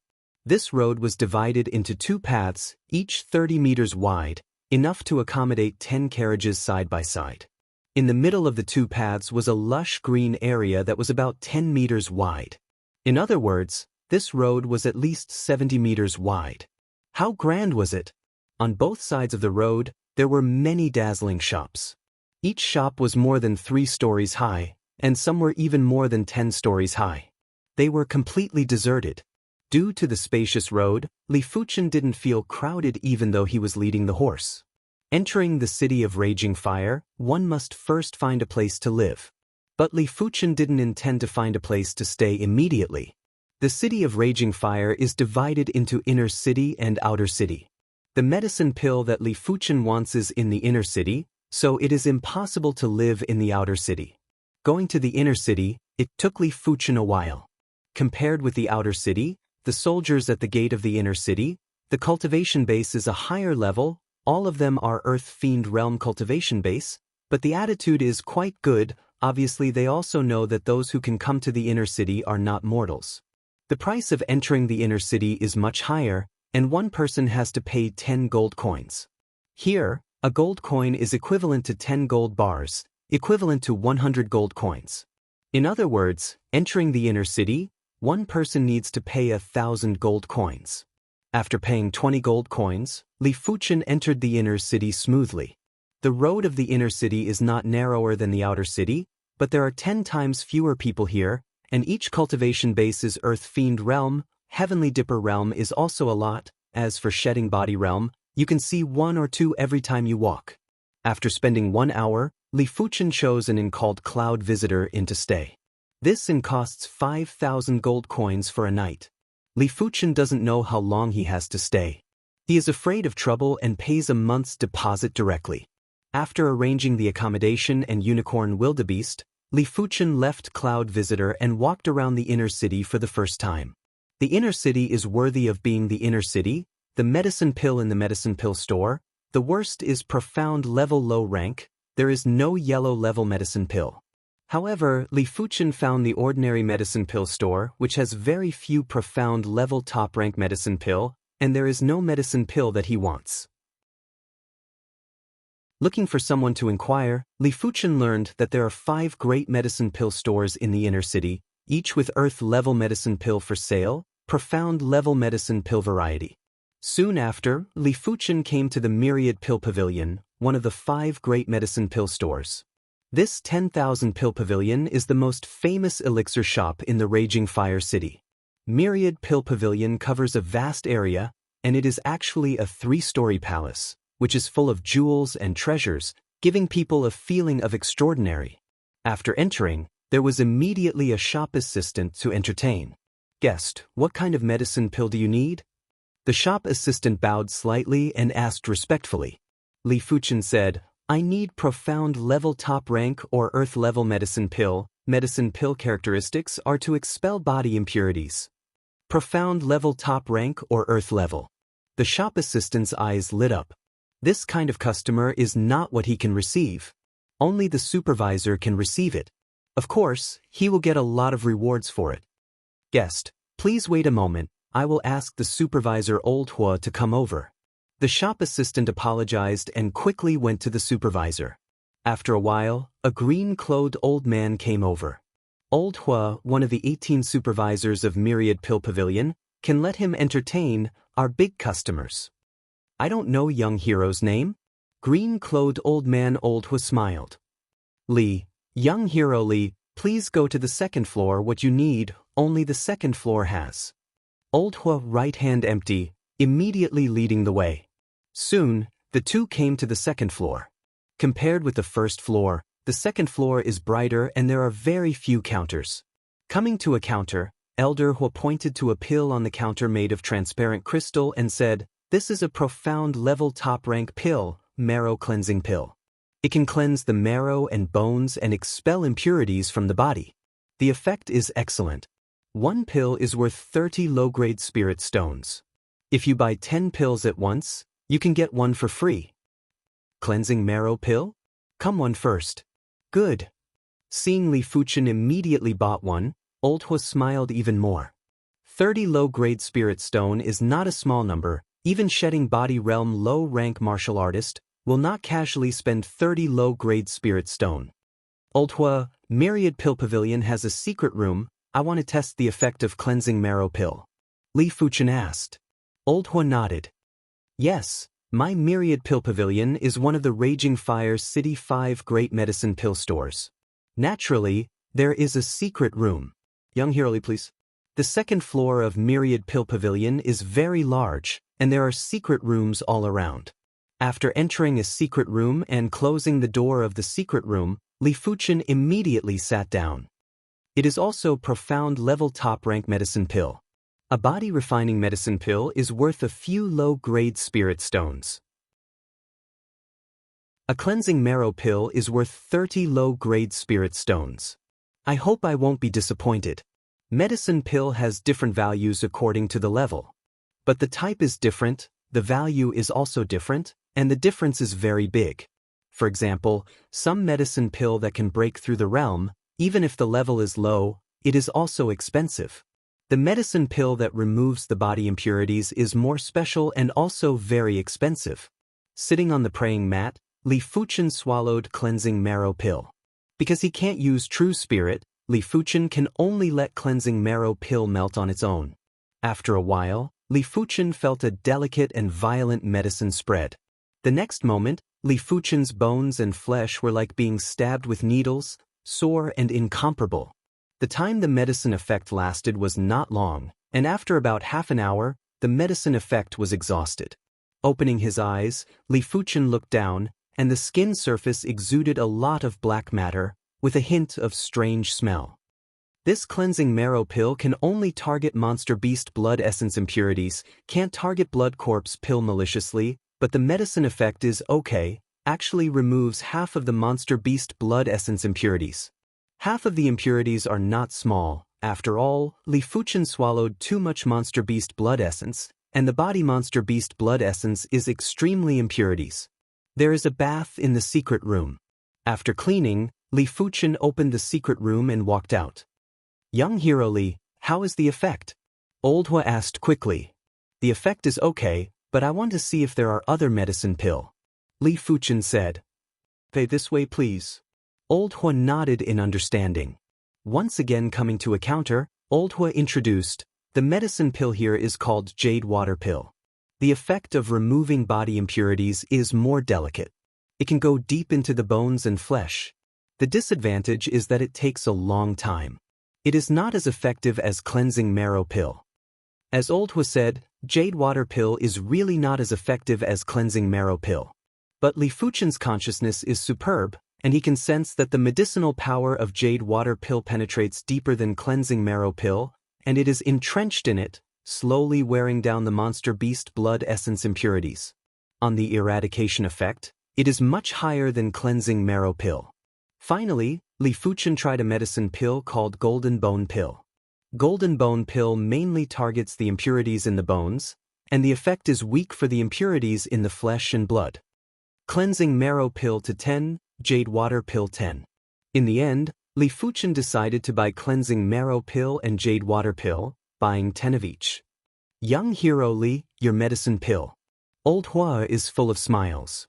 This road was divided into 2 paths, each 30 meters wide, enough to accommodate 10 carriages side by side. In the middle of the 2 paths was a lush green area that was about 10 meters wide. In other words, this road was at least 70 meters wide. How grand was it? On both sides of the road, there were many dazzling shops. Each shop was more than 3 stories high, and some were even more than 10 stories high. They were completely deserted. Due to the spacious road, Li Fuchen didn't feel crowded even though he was leading the horse. Entering the city of Raging Fire, one must first find a place to live. But Li Fuchen didn't intend to find a place to stay immediately. The city of Raging Fire is divided into inner city and outer city. The medicine pill that Li Fuchen wants is in the inner city, so it is impossible to live in the outer city. Going to the inner city, it took Li Fuchen a while. Compared with the outer city, the soldiers at the gate of the inner city, the cultivation base is a higher level, all of them are Earth Fiend Realm cultivation base, but the attitude is quite good. Obviously they also know that those who can come to the inner city are not mortals. The price of entering the inner city is much higher, and one person has to pay 10 gold coins. Here, a gold coin is equivalent to 10 gold bars, equivalent to 100 gold coins. In other words, entering the inner city, one person needs to pay 1,000 gold coins. After paying 20 gold coins, Li Fuchen entered the inner city smoothly. The road of the inner city is not narrower than the outer city, but there are 10 times fewer people here, and each cultivation base is Earth Fiend Realm. Heavenly Dipper Realm is also a lot. As for Shedding Body Realm, you can see 1 or 2 every time you walk. After spending 1 hour, Li Fuchen chose an inn called Cloud Visitor Inn to stay. This inn costs 5,000 gold coins for a night. Li Fuchen doesn't know how long he has to stay. He is afraid of trouble and pays a month's deposit directly. After arranging the accommodation and unicorn wildebeest, Li Fuchen left Cloud Visitor and walked around the inner city for the first time. The inner city is worthy of being the inner city, the medicine pill in the medicine pill store. The worst is profound level low rank. There is no yellow level medicine pill. However, Li Fuchen found the ordinary medicine pill store, which has very few profound level top rank medicine pill, and there is no medicine pill that he wants. Looking for someone to inquire, Li Fuchen learned that there are 5 great medicine pill stores in the inner city, each with earth level medicine pill for sale, profound level medicine pill variety. Soon after, Li Fuchen came to the Myriad Pill Pavilion, one of the 5 great medicine pill stores. This 10,000 pill pavilion is the most famous elixir shop in the Raging Fire City. Myriad Pill Pavilion covers a vast area, and it is actually a 3-story palace, which is full of jewels and treasures, giving people a feeling of extraordinary. After entering, there was immediately a shop assistant to entertain. Guest, what kind of medicine pill do you need? The shop assistant bowed slightly and asked respectfully. Li Fuchen said, I need profound level top rank or earth level medicine pill. Medicine pill characteristics are to expel body impurities. Profound level top rank or earth level. The shop assistant's eyes lit up. This kind of customer is not what he can receive. Only the supervisor can receive it. Of course, he will get a lot of rewards for it. Guest, please wait a moment, I will ask the supervisor Old Hua to come over. The shop assistant apologized and quickly went to the supervisor. After a while, a green-clothed old man came over. Old Hua, one of the 18 supervisors of Myriad Pill Pavilion, can let him entertain our big customers. I don't know young hero's name. Green-clothed old man Old Hua smiled. Li, young hero Li, please go to the 2nd floor. What you need, only the 2nd floor has. Old Hua, right hand empty, immediately leading the way. Soon, the two came to the 2nd floor. Compared with the 1st floor, the 2nd floor is brighter and there are very few counters. Coming to a counter, Elder Hua pointed to a pill on the counter made of transparent crystal and said, This is a profound level top-rank pill, marrow cleansing pill. It can cleanse the marrow and bones and expel impurities from the body. The effect is excellent. One pill is worth 30 low-grade spirit stones. If you buy 10 pills at once, you can get one for free. Cleansing marrow pill? Come one first. Good. Seeing Li Fuchen immediately bought one, Old Hua smiled even more. 30 low-grade spirit stone is not a small number. Even shedding body realm low-rank martial artist will not casually spend 30 low-grade spirit stone. Old Hua, Myriad Pill Pavilion has a secret room. I want to test the effect of cleansing marrow pill. Li Fuchen asked. Old Hua nodded. Yes, my Myriad Pill Pavilion is one of the Raging Fire City 5 great medicine pill stores. Naturally, there is a secret room. Young Hero, please. The second floor of Myriad Pill Pavilion is very large, and there are secret rooms all around. After entering a secret room and closing the door of the secret room, Li Fuchen immediately sat down. It is also profound level top-rank medicine pill. A body-refining medicine pill is worth a few low-grade spirit stones. A cleansing marrow pill is worth 30 low-grade spirit stones. I hope I won't be disappointed. Medicine pill has different values according to the level. But the type is different, the value is also different, and the difference is very big. For example, some medicine pill that can break through the realm, even if the level is low, it is also expensive. The medicine pill that removes the body impurities is more special and also very expensive. Sitting on the praying mat, Li Fuchen swallowed cleansing marrow pill. Because he can't use true spirit, Li Fuchen can only let cleansing marrow pill melt on its own. After a while, Li Fuchen felt a delicate and violent medicine spread. The next moment, Li Fuchen's bones and flesh were like being stabbed with needles, sore and incomparable. The time the medicine effect lasted was not long, and after about half an hour, the medicine effect was exhausted. Opening his eyes, Li Fuchen looked down, and the skin surface exuded a lot of black matter, with a hint of strange smell. This cleansing marrow pill can only target monster beast blood essence impurities, can't target blood corpse pill maliciously, but the medicine effect is okay, actually removes half of the monster beast blood essence impurities. Half of the impurities are not small. After all, Li Fuchen swallowed too much monster beast blood essence, and the body monster beast blood essence is extremely impurities. There is a bath in the secret room. After cleaning, Li Fuchen opened the secret room and walked out. Young Hero Li, how is the effect? Old Hua asked quickly. The effect is okay, but I want to see if there are other medicine pill. Li Fuchen said. Pay this way please. Old Hua nodded in understanding. Once again coming to a counter, Old Hua introduced, the medicine pill here is called Jade Water Pill. The effect of removing body impurities is more delicate. It can go deep into the bones and flesh. The disadvantage is that it takes a long time. It is not as effective as cleansing marrow pill. As Old Hua said, Jade Water Pill is really not as effective as cleansing marrow pill. But Li Fuchen's consciousness is superb, and he can sense that the medicinal power of Jade Water Pill penetrates deeper than cleansing marrow pill, and it is entrenched in it, slowly wearing down the monster beast blood essence impurities. On the eradication effect, it is much higher than cleansing marrow pill. Finally, Li Fuchen tried a medicine pill called Golden Bone Pill. Golden Bone Pill mainly targets the impurities in the bones, and the effect is weak for the impurities in the flesh and blood. Cleansing marrow pill to 10, Jade Water Pill 10. In the end, Li Fuchen decided to buy cleansing marrow pill and Jade Water Pill, buying 10 of each. Young Hero Li, your medicine pill. Old Hua is full of smiles.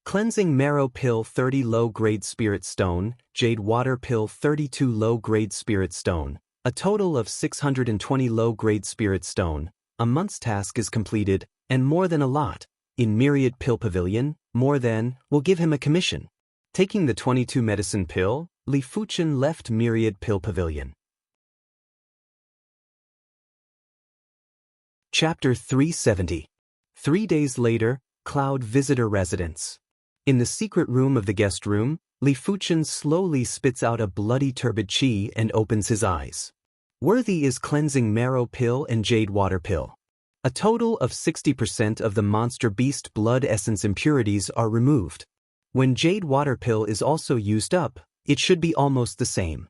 Cleansing marrow pill 30 low-grade spirit stone, Jade Water Pill 32 low-grade spirit stone, a total of 620 low-grade spirit stone. A month's task is completed, and more than a lot. In Myriad Pill Pavilion, more than, will give him a commission. Taking the 22 medicine pill, Li Fuchen left Myriad Pill Pavilion. Chapter 370. 3 days later, Cloud Visitor Residence. In the secret room of the guest room, Li Fuchen slowly spits out a bloody turbid qi and opens his eyes. Worthy is cleansing marrow pill and Jade Water Pill. A total of 60% of the monster beast blood essence impurities are removed. When jade water pill is also used up, it should be almost the same.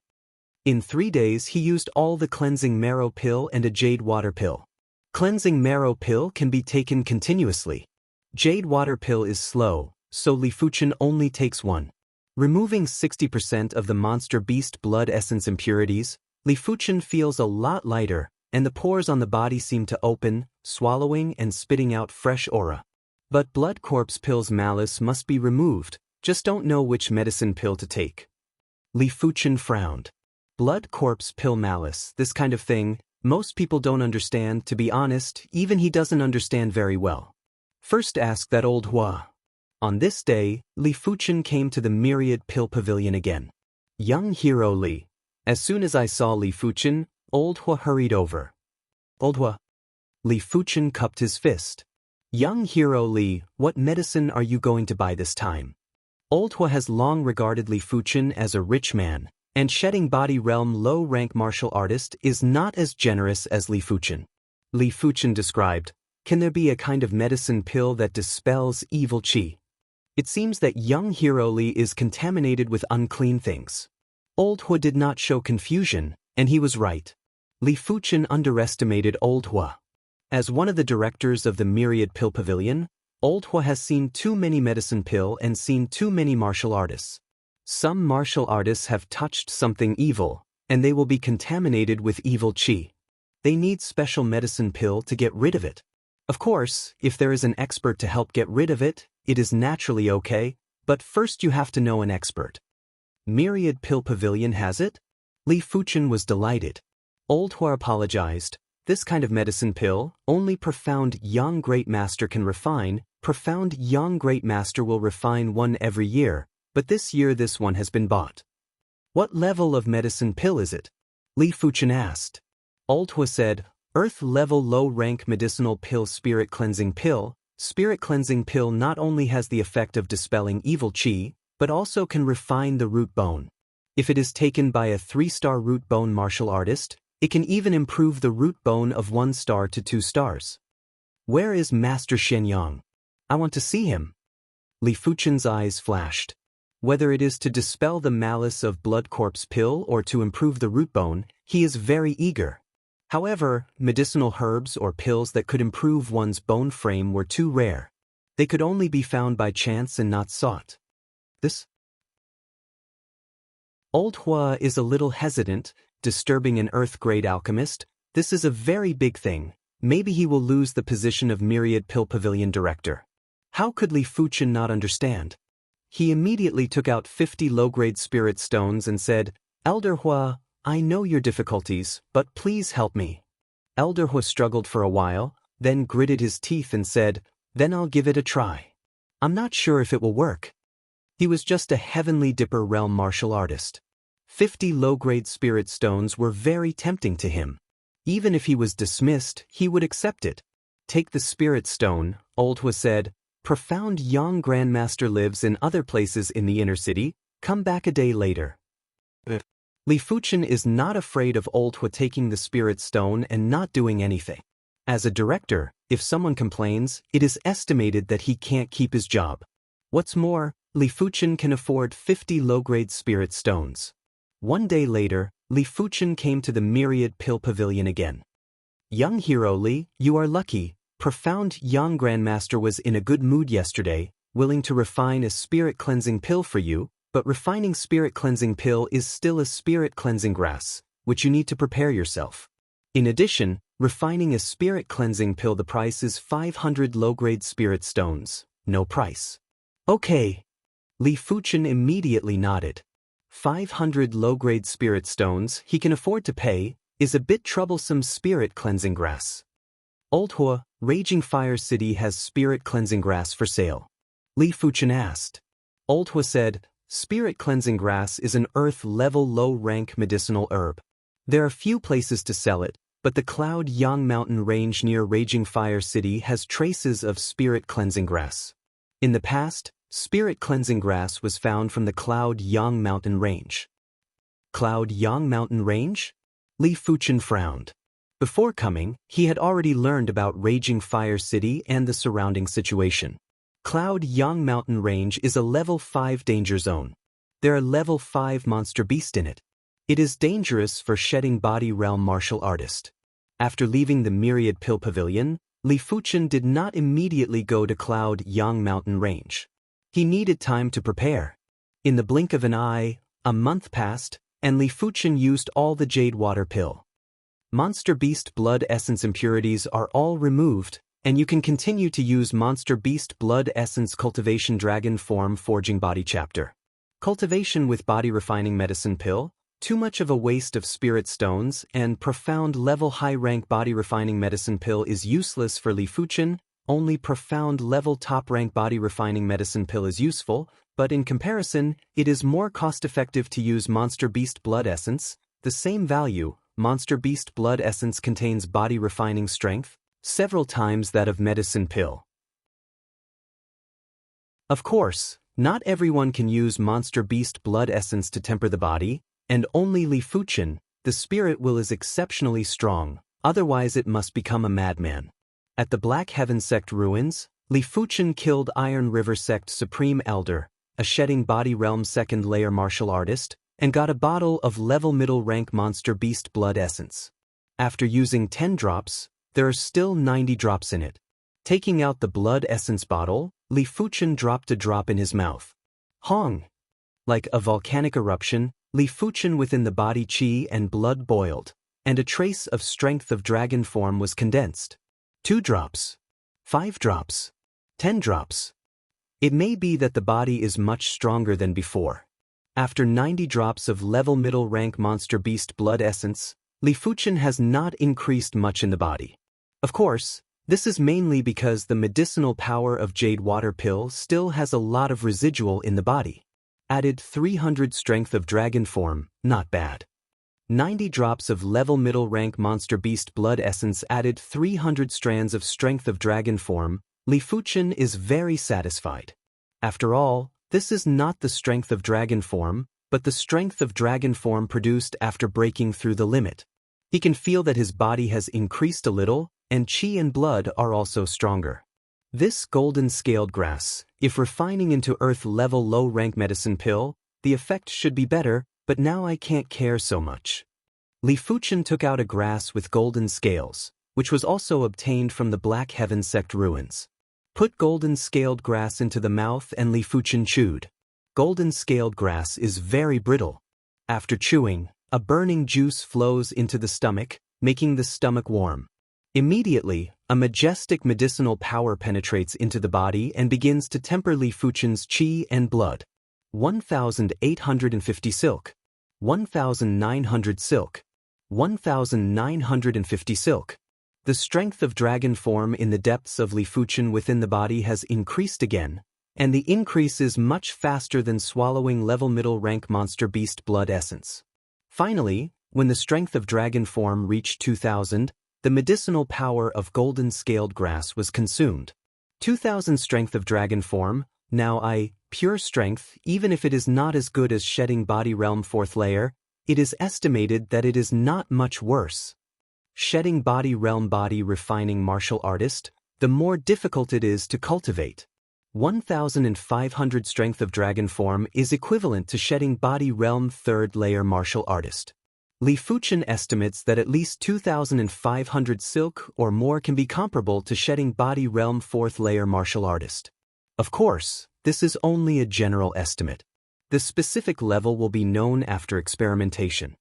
In 3 days he used all the cleansing marrow pill and a jade water pill. Cleansing marrow pill can be taken continuously. Jade water pill is slow, so Li Fuchen only takes one. Removing 60% of the monster beast blood essence impurities, Li Fuchen feels a lot lighter, and the pores on the body seem to open, swallowing and spitting out fresh aura. But blood corpse pill's malice must be removed, just don't know which medicine pill to take. Li Fuchen frowned. Blood corpse pill malice, this kind of thing, most people don't understand, to be honest, even he doesn't understand very well. First ask that old Hua. On this day, Li Fuchen came to the Myriad Pill Pavilion again. Young hero Li. As soon as I saw Li Fuchen, old Hua hurried over. Old Hua. Li Fuchen cupped his fist. Young hero Li, what medicine are you going to buy this time? Old Hua has long regarded Li Fuchen as a rich man, and shedding body realm low-rank martial artist is not as generous as Li Fuchen. Li Fuchen described, can there be a kind of medicine pill that dispels evil qi? It seems that young hero Li is contaminated with unclean things. Old Hua did not show confusion, and he was right. Li Fuchen underestimated Old Hua. As one of the directors of the Myriad Pill Pavilion, Old Hua has seen too many medicine pill and seen too many martial artists. Some martial artists have touched something evil, and they will be contaminated with evil qi. They need special medicine pill to get rid of it. Of course, if there is an expert to help get rid of it, it is naturally okay, but first you have to know an expert. Myriad Pill Pavilion has it? Li Fuchen was delighted. Old Hua apologized. This kind of medicine pill, only profound young great master can refine. Profound young great master will refine one every year, but this year this one has been bought. What level of medicine pill is it? Li Fuchen asked. Old Hua said, Earth level low rank medicinal pill spirit cleansing pill. Spirit cleansing pill not only has the effect of dispelling evil qi, but also can refine the root bone. If it is taken by a 3-star root bone martial artist, it can even improve the root bone of 1 star to 2 stars. Where is Master Xianxia? I want to see him. Li Fuchen's eyes flashed. Whether it is to dispel the malice of blood corpse pill or to improve the root bone, he is very eager. However, medicinal herbs or pills that could improve one's bone frame were too rare. They could only be found by chance and not sought. This Old Hua is a little hesitant, disturbing an earth-grade alchemist. This is a very big thing. Maybe he will lose the position of Myriad Pill Pavilion director. How could Li Fuchen not understand? He immediately took out 50 low-grade spirit stones and said, Elder Hua, I know your difficulties, but please help me. Elder Hua struggled for a while, then gritted his teeth and said, Then I'll give it a try. I'm not sure if it will work. He was just a Heavenly Dipper realm martial artist. 50 low-grade spirit stones were very tempting to him. Even if he was dismissed, he would accept it. Take the spirit stone, Old Hua said. Profound young grandmaster lives in other places in the inner city. Come back a day later. Li Fuchen is not afraid of Old Hua taking the spirit stone and not doing anything. As a director, if someone complains, it is estimated that he can't keep his job. What's more, Li Fuchen can afford 50 low-grade spirit stones. One day later, Li Fuchen came to the Myriad Pill Pavilion again. Young hero Li, you are lucky. Profound young grandmaster was in a good mood yesterday, willing to refine a spirit cleansing pill for you, but refining spirit cleansing pill is still a spirit cleansing grass, which you need to prepare yourself. In addition, refining a spirit cleansing pill the price is 500 low-grade spirit stones, no price. Okay. Li Fuchen immediately nodded. 500 low-grade spirit stones he can afford to pay is a bit troublesome spirit cleansing grass. Old Hua, Raging Fire City has spirit cleansing grass for sale. Li Fuchen asked. Old Hua said, Spirit cleansing grass is an earth-level low-rank medicinal herb. There are few places to sell it, but the Cloud Yang mountain range near Raging Fire City has traces of spirit cleansing grass. In the past, spirit cleansing grass was found from the Cloud Yang mountain range. Cloud Yang mountain range? Li Fuchen frowned. Before coming, he had already learned about Raging Fire City and the surrounding situation. Cloud Yang Mountain Range is a level 5 danger zone. There are level 5 monster beasts in it. It is dangerous for shedding body realm martial artist. After leaving the Myriad Pill Pavilion, Li Fuchen did not immediately go to Cloud Yang Mountain Range. He needed time to prepare. In the blink of an eye, a month passed, and Li Fuchen used all the Jade Water Pill. Monster Beast Blood Essence impurities are all removed, and you can continue to use Monster Beast Blood Essence Cultivation Dragon Form Forging Body Chapter. Cultivation with Body Refining Medicine Pill, too much of a waste of Spirit Stones, and Profound Level High Rank Body Refining Medicine Pill is useless for Li Fuchen. Only Profound Level Top Rank Body Refining Medicine Pill is useful, but in comparison, it is more cost-effective to use Monster Beast Blood Essence. The same value, Monster Beast Blood Essence contains body refining strength, several times that of Medicine Pill. Of course, not everyone can use Monster Beast Blood Essence to temper the body, and only Li Fuchen, the spirit will is exceptionally strong, otherwise it must become a madman. At the Black Heaven Sect ruins, Li Fuchen killed Iron River Sect Supreme Elder, a shedding body realm 2nd layer martial artist, and got a bottle of level middle rank Monster Beast Blood Essence. After using 10 drops, there are still 90 drops in it. Taking out the blood essence bottle, Li Fuchen dropped a drop in his mouth. Hong! Like a volcanic eruption, Li Fuchen within the body qi and blood boiled, and a trace of strength of dragon form was condensed. 2 drops. 5 drops. 10 drops. It may be that the body is much stronger than before. After 90 drops of level middle rank Monster Beast Blood Essence, Li Fuchen has not increased much in the body. Of course, this is mainly because the medicinal power of Jade Water Pill still has a lot of residual in the body. Added 300 strength of dragon form, not bad. 90 drops of level middle rank Monster Beast Blood Essence added 300 strands of strength of dragon form. Li Fuchen is very satisfied. After all, this is not the strength of dragon form, but the strength of dragon form produced after breaking through the limit. He can feel that his body has increased a little, and qi and blood are also stronger. This golden scaled grass, if refining into earth level low rank medicine pill, the effect should be better, but now I can't care so much. Li Fuchen took out a grass with golden scales, which was also obtained from the Black Heaven Sect ruins. Put golden scaled grass into the mouth and Li Fuchen chewed. Golden scaled grass is very brittle. After chewing, a burning juice flows into the stomach, making the stomach warm. Immediately, a majestic medicinal power penetrates into the body and begins to temper Li Fuchen's qi and blood. 1,850 silk. 1,900 silk. 1,950 silk. The strength of dragon form in the depths of Li Fuchen within the body has increased again, and the increase is much faster than swallowing level middle rank Monster Beast Blood Essence. Finally, when the strength of dragon form reached 2,000, the medicinal power of golden scaled grass was consumed. 2,000 strength of dragon form, now pure strength, even if it is not as good as shedding body realm 4th layer, it is estimated that it is not much worse. Shedding body realm body refining martial artist, the more difficult it is to cultivate. 1,500 strength of dragon form is equivalent to shedding body realm 3rd layer martial artist. Li Fuchen estimates that at least 2,500 silk or more can be comparable to shedding body realm 4th layer martial artist. Of course, this is only a general estimate. The specific level will be known after experimentation.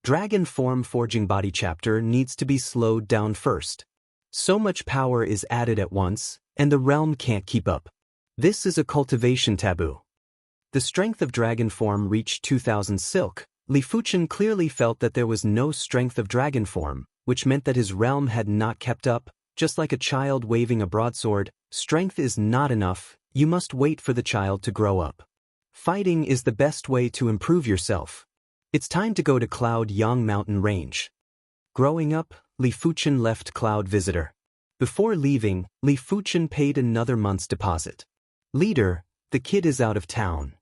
Dragon Form Forging Body Chapter needs to be slowed down first. So much power is added at once, and the realm can't keep up. This is a cultivation taboo. The strength of dragon form reached 2,000 silk. Li Fuchen clearly felt that there was no strength of dragon form, which meant that his realm had not kept up. Just like a child waving a broadsword, strength is not enough, you must wait for the child to grow up. Fighting is the best way to improve yourself. It's time to go to Cloud Yang Mountain Range. Growing up, Li Fuchen left Cloud Visitor. Before leaving, Li Fuchen paid another month's deposit. Leader, the kid is out of town.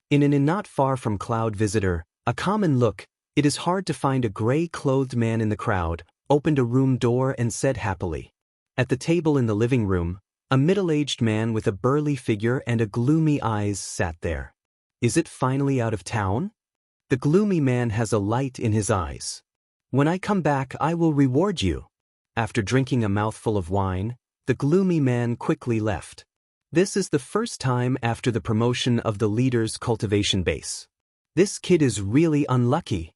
In an inn not far from Cloud Visitor, a common look, It is hard to find a gray-clothed man in the crowd, opened a room door and said happily. At the table in the living room, a middle-aged man with a burly figure and a gloomy eyes sat there. Is it finally out of town? The gloomy man has a light in his eyes. When I come back, I will reward you. After drinking a mouthful of wine, the gloomy man quickly left. This is the first time after the promotion of the leader's cultivation base. This kid is really unlucky.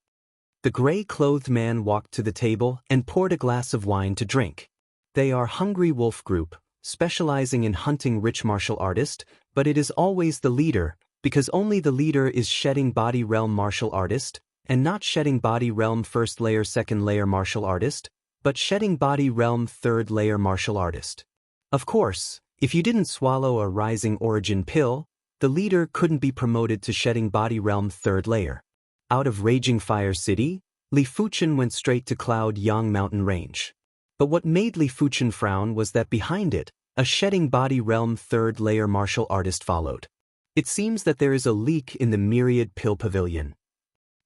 The gray-clothed man walked to the table and poured a glass of wine to drink. They are Hungry Wolf Group, specializing in hunting rich martial artist, but it is always the leader, because only the leader is shedding body realm martial artist, and not shedding body realm first layer second layer martial artist, but shedding body realm third layer martial artist. Of course, if you didn't swallow a rising origin pill, the leader couldn't be promoted to shedding body realm third layer. Out of Raging Fire City, Li Fuchen went straight to Cloud Yang Mountain Range. But what made Li Fuchen frown was that behind it, a shedding body realm third layer martial artist followed. It seems that there is a leak in the Myriad Pill Pavilion.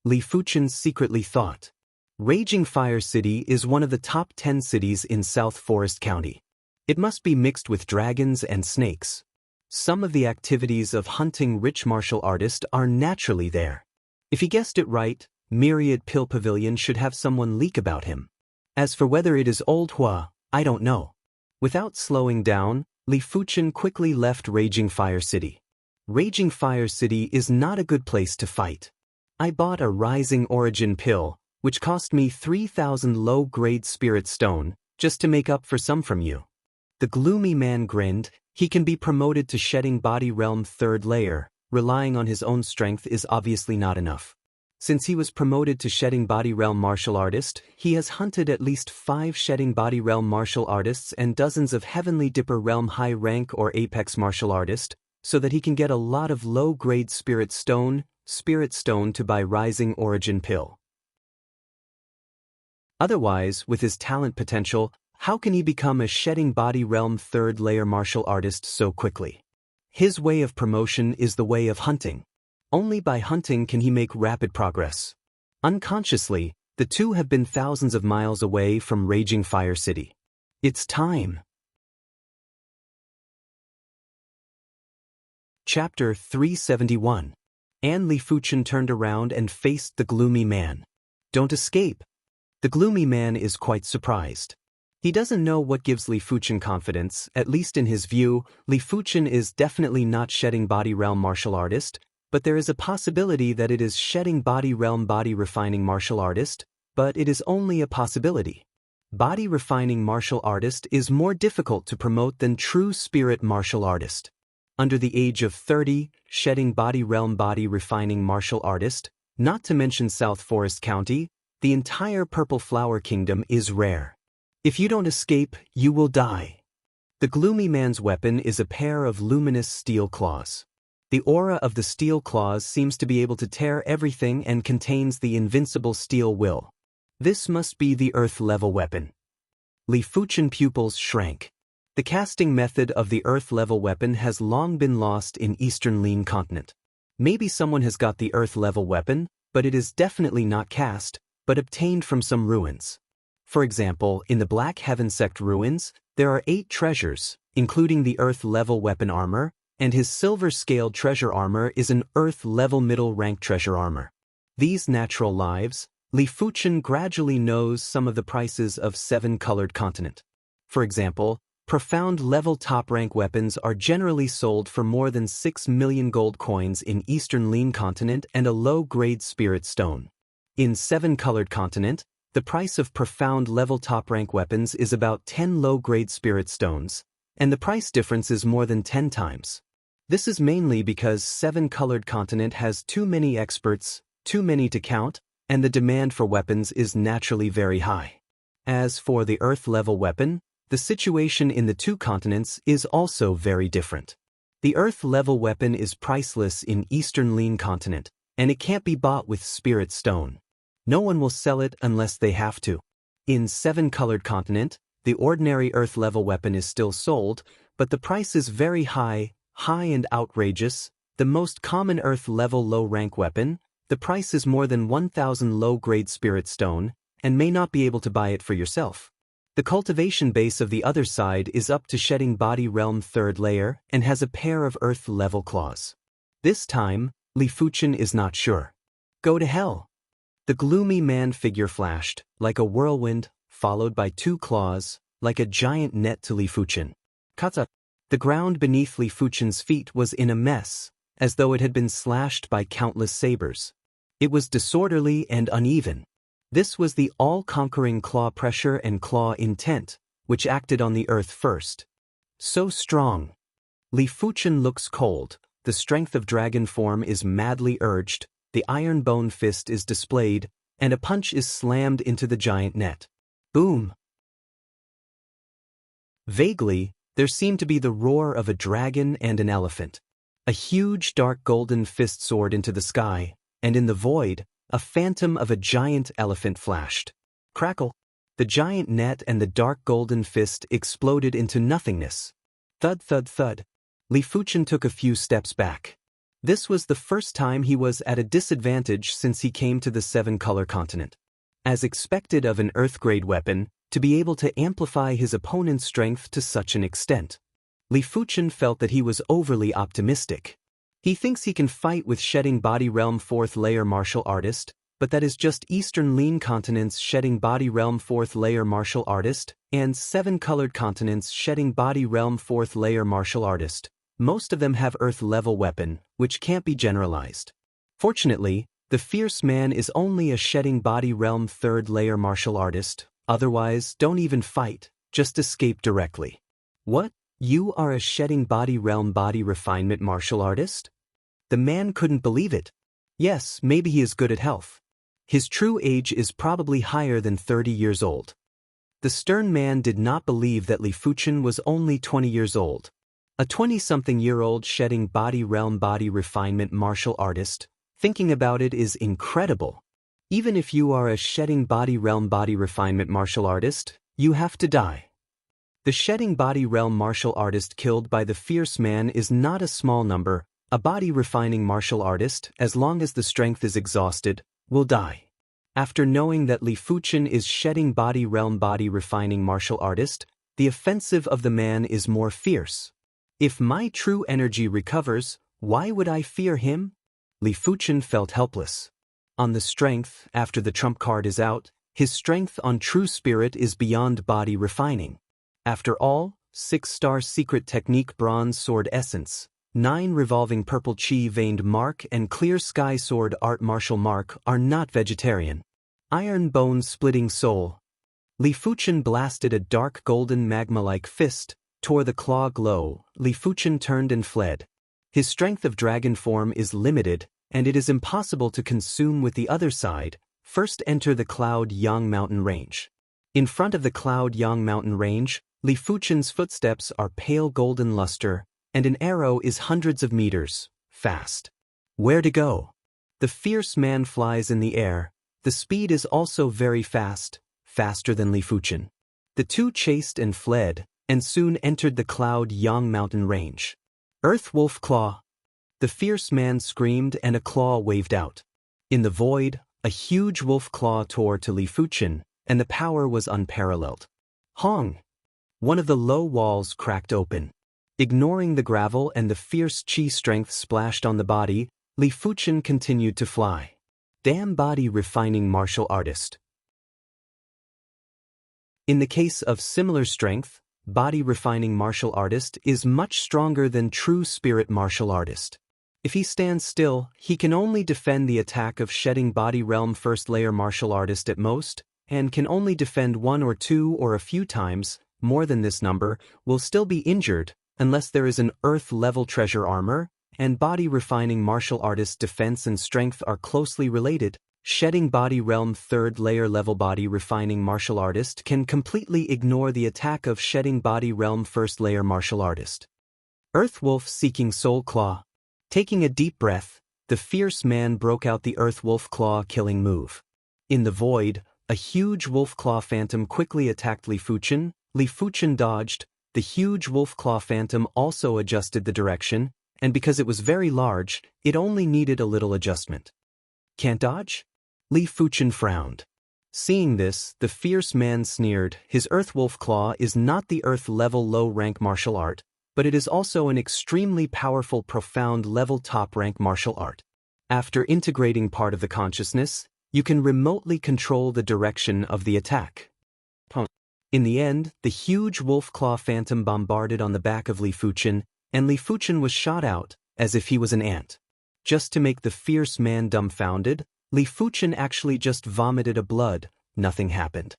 Li Fuchen secretly thought. Raging Fire City is one of the top 10 cities in South Forest County. It must be mixed with dragons and snakes. Some of the activities of hunting rich martial artist are naturally there. If he guessed it right, Myriad Pill Pavilion should have someone leak about him. As for whether it is Old Hua, I don't know. Without slowing down, Li Fuchen quickly left Raging Fire City. Raging Fire City is not a good place to fight. I bought a Rising Origin pill, which cost me 3,000 low-grade spirit stone, just to make up for some from you. The gloomy man grinned. He can be promoted to shedding body realm third layer. Relying on his own strength is obviously not enough. Since he was promoted to shedding body realm martial artist, he has hunted at least 5 shedding body realm martial artists and dozens of heavenly dipper realm high rank or apex martial artist, so that he can get a lot of low-grade spirit stone to buy Rising Origin pill. Otherwise, with his talent potential, how can he become a shedding body realm third layer martial artist so quickly? His way of promotion is the way of hunting. Only by hunting can he make rapid progress. Unconsciously, the two have been thousands of miles away from Raging Fire City. It's time. Chapter 371. Li Fuchen turned around and faced the gloomy man. Don't escape. The gloomy man is quite surprised. He doesn't know what gives Li Fuchen confidence. At least in his view, Li Fuchen is definitely not shedding body realm martial artist, but there is a possibility that it is shedding body realm body refining martial artist, but it is only a possibility. Body refining martial artist is more difficult to promote than true spirit martial artist. Under the age of 30, shedding body realm body refining martial artist, not to mention South Forest County, the entire Purple Flower Kingdom is rare. If you don't escape, you will die. The gloomy man's weapon is a pair of luminous steel claws. The aura of the steel claws seems to be able to tear everything and contains the invincible steel will. This must be the earth-level weapon. Li Fuchen pupils shrank. The casting method of the earth-level weapon has long been lost in Eastern Lean Continent. Maybe someone has got the earth-level weapon, but it is definitely not cast, but obtained from some ruins. For example, in the Black Heaven Sect ruins, there are 8 treasures, including the earth-level weapon armor, and his silver-scaled treasure armor is an earth-level middle-rank treasure armor. These natural lives, Li Fuchen gradually knows some of the prices of 7-colored continent. For example, profound level top-rank weapons are generally sold for more than 6 million gold coins in Eastern Lean Continent and a low-grade spirit stone. In 7-colored continent, the price of profound level top-rank weapons is about 10 low-grade spirit stones, and the price difference is more than 10 times. This is mainly because 7-colored continent has too many experts, too many to count, and the demand for weapons is naturally very high. As for the earth-level weapon, the situation in the 2 continents is also very different. The earth-level weapon is priceless in Eastern Lean Continent, and it can't be bought with spirit stone. No one will sell it unless they have to. In 7-colored continent, the ordinary earth-level weapon is still sold, but the price is very high and outrageous. The most common earth-level low-rank weapon, The price is more than 1,000 low-grade spirit stone, and may not be able to buy it for yourself. The cultivation base of the other side is up to shedding body realm 3rd layer and has a pair of earth-level claws. This time, Li Fuchen is not sure. Go to hell. The gloomy man figure flashed, like a whirlwind, followed by 2 claws, like a giant net to Li Fuchen. Kata. The ground beneath Li Fuchen's feet was in a mess, as though it had been slashed by countless sabers. It was disorderly and uneven. This was the all-conquering claw pressure and claw intent, which acted on the earth first. So strong. Li Fuchen looks cold, the strength of dragon form is madly urged, the iron bone fist is displayed, and a punch is slammed into the giant net. Boom! Vaguely, there seemed to be the roar of a dragon and an elephant. A huge dark golden fist soared into the sky, and in the void, a phantom of a giant elephant flashed. Crackle! The giant net and the dark golden fist exploded into nothingness. Thud thud thud. Li Fuchen took a few steps back. This was the first time he was at a disadvantage since he came to the 7-color continent. As expected of an Earth-grade weapon, to be able to amplify his opponent's strength to such an extent. Li Fuchen felt that he was overly optimistic. He thinks he can fight with shedding body realm 4th layer martial artist, but that is just Eastern Lean continents shedding body realm 4th layer martial artist, and 7-colored continents shedding body realm 4th layer martial artist. Most of them have Earth-level weapon, which can't be generalized. Fortunately, the fierce man is only a shedding body realm 3rd layer martial artist, otherwise don't even fight, just escape directly. What? You are a shedding body realm body refinement martial artist? The man couldn't believe it. Yes, maybe he is good at health. His true age is probably higher than 30 years old. The stern man did not believe that Li Fuchen was only 20 years old. A 20-something-year-old shedding body realm body refinement martial artist, thinking about it is incredible. Even if you are a shedding body realm body refinement martial artist, you have to die. The shedding body realm martial artist killed by the fierce man is not a small number. A body refining martial artist, as long as the strength is exhausted, will die. After knowing that Li Fuchen is shedding body realm body refining martial artist, the offensive of the man is more fierce. If my true energy recovers, why would I fear him? Li Fuchen felt helpless. On the strength, after the trump card is out, his strength on true spirit is beyond body refining. After all, 6-star secret technique bronze sword essence, 9 revolving purple chi veined mark and clear sky sword art martial mark are not vegetarian. Iron bone splitting soul. Li Fuchen blasted a dark golden magma-like fist, tore the claw glow. Li Fuchen turned and fled. His strength of dragon form is limited, and it is impossible to consume with the other side. First enter the Cloud Yang mountain range. In front of the Cloud Yang mountain range, Li Fuchen's footsteps are pale golden luster, and an arrow is hundreds of meters, fast. Where to go? The fierce man flies in the air. The speed is also very fast, faster than Li Fuchen. The two chased and fled, and soon entered the Cloud Yang mountain range. Earth Wolf Claw. The fierce man screamed and a claw waved out. In the void, a huge wolf claw tore to Li Fuchen, and the power was unparalleled. Hong! One of the low walls cracked open. Ignoring the gravel and the fierce chi strength splashed on the body, Li Fuchen continued to fly. Damn body refining martial artist. In the case of similar strength, body refining martial artist is much stronger than true spirit martial artist. If he stands still, he can only defend the attack of shedding body realm 1st layer martial artist at most, and can only defend 1 or 2 or a few times. More than this number will still be injured, unless there is an earth-level treasure armor, and body refining martial artist defense and strength are closely related. Shedding body realm 3rd layer level body refining martial artist can completely ignore the attack of shedding body realm 1st layer martial artist. Earth Wolf seeking soul claw. Taking a deep breath, the fierce man broke out the Earth Wolf claw killing move. In the void, a huge wolf claw phantom quickly attacked Li Fuchen. Li Fuchen dodged. The huge wolf claw phantom also adjusted the direction, and because it was very large, it only needed a little adjustment. Can't dodge? Li Fuchen frowned. Seeing this, the fierce man sneered. His Earth Wolf Claw is not the Earth-level low-rank martial art, but it is also an extremely powerful profound-level top-rank martial art. After integrating part of the consciousness, you can remotely control the direction of the attack. In the end, the huge wolf claw phantom bombarded on the back of Li Fuchen, and Li Fuchen was shot out, as if he was an ant. Just to make the fierce man dumbfounded, Li Fuchen actually just vomited a blood. Nothing happened.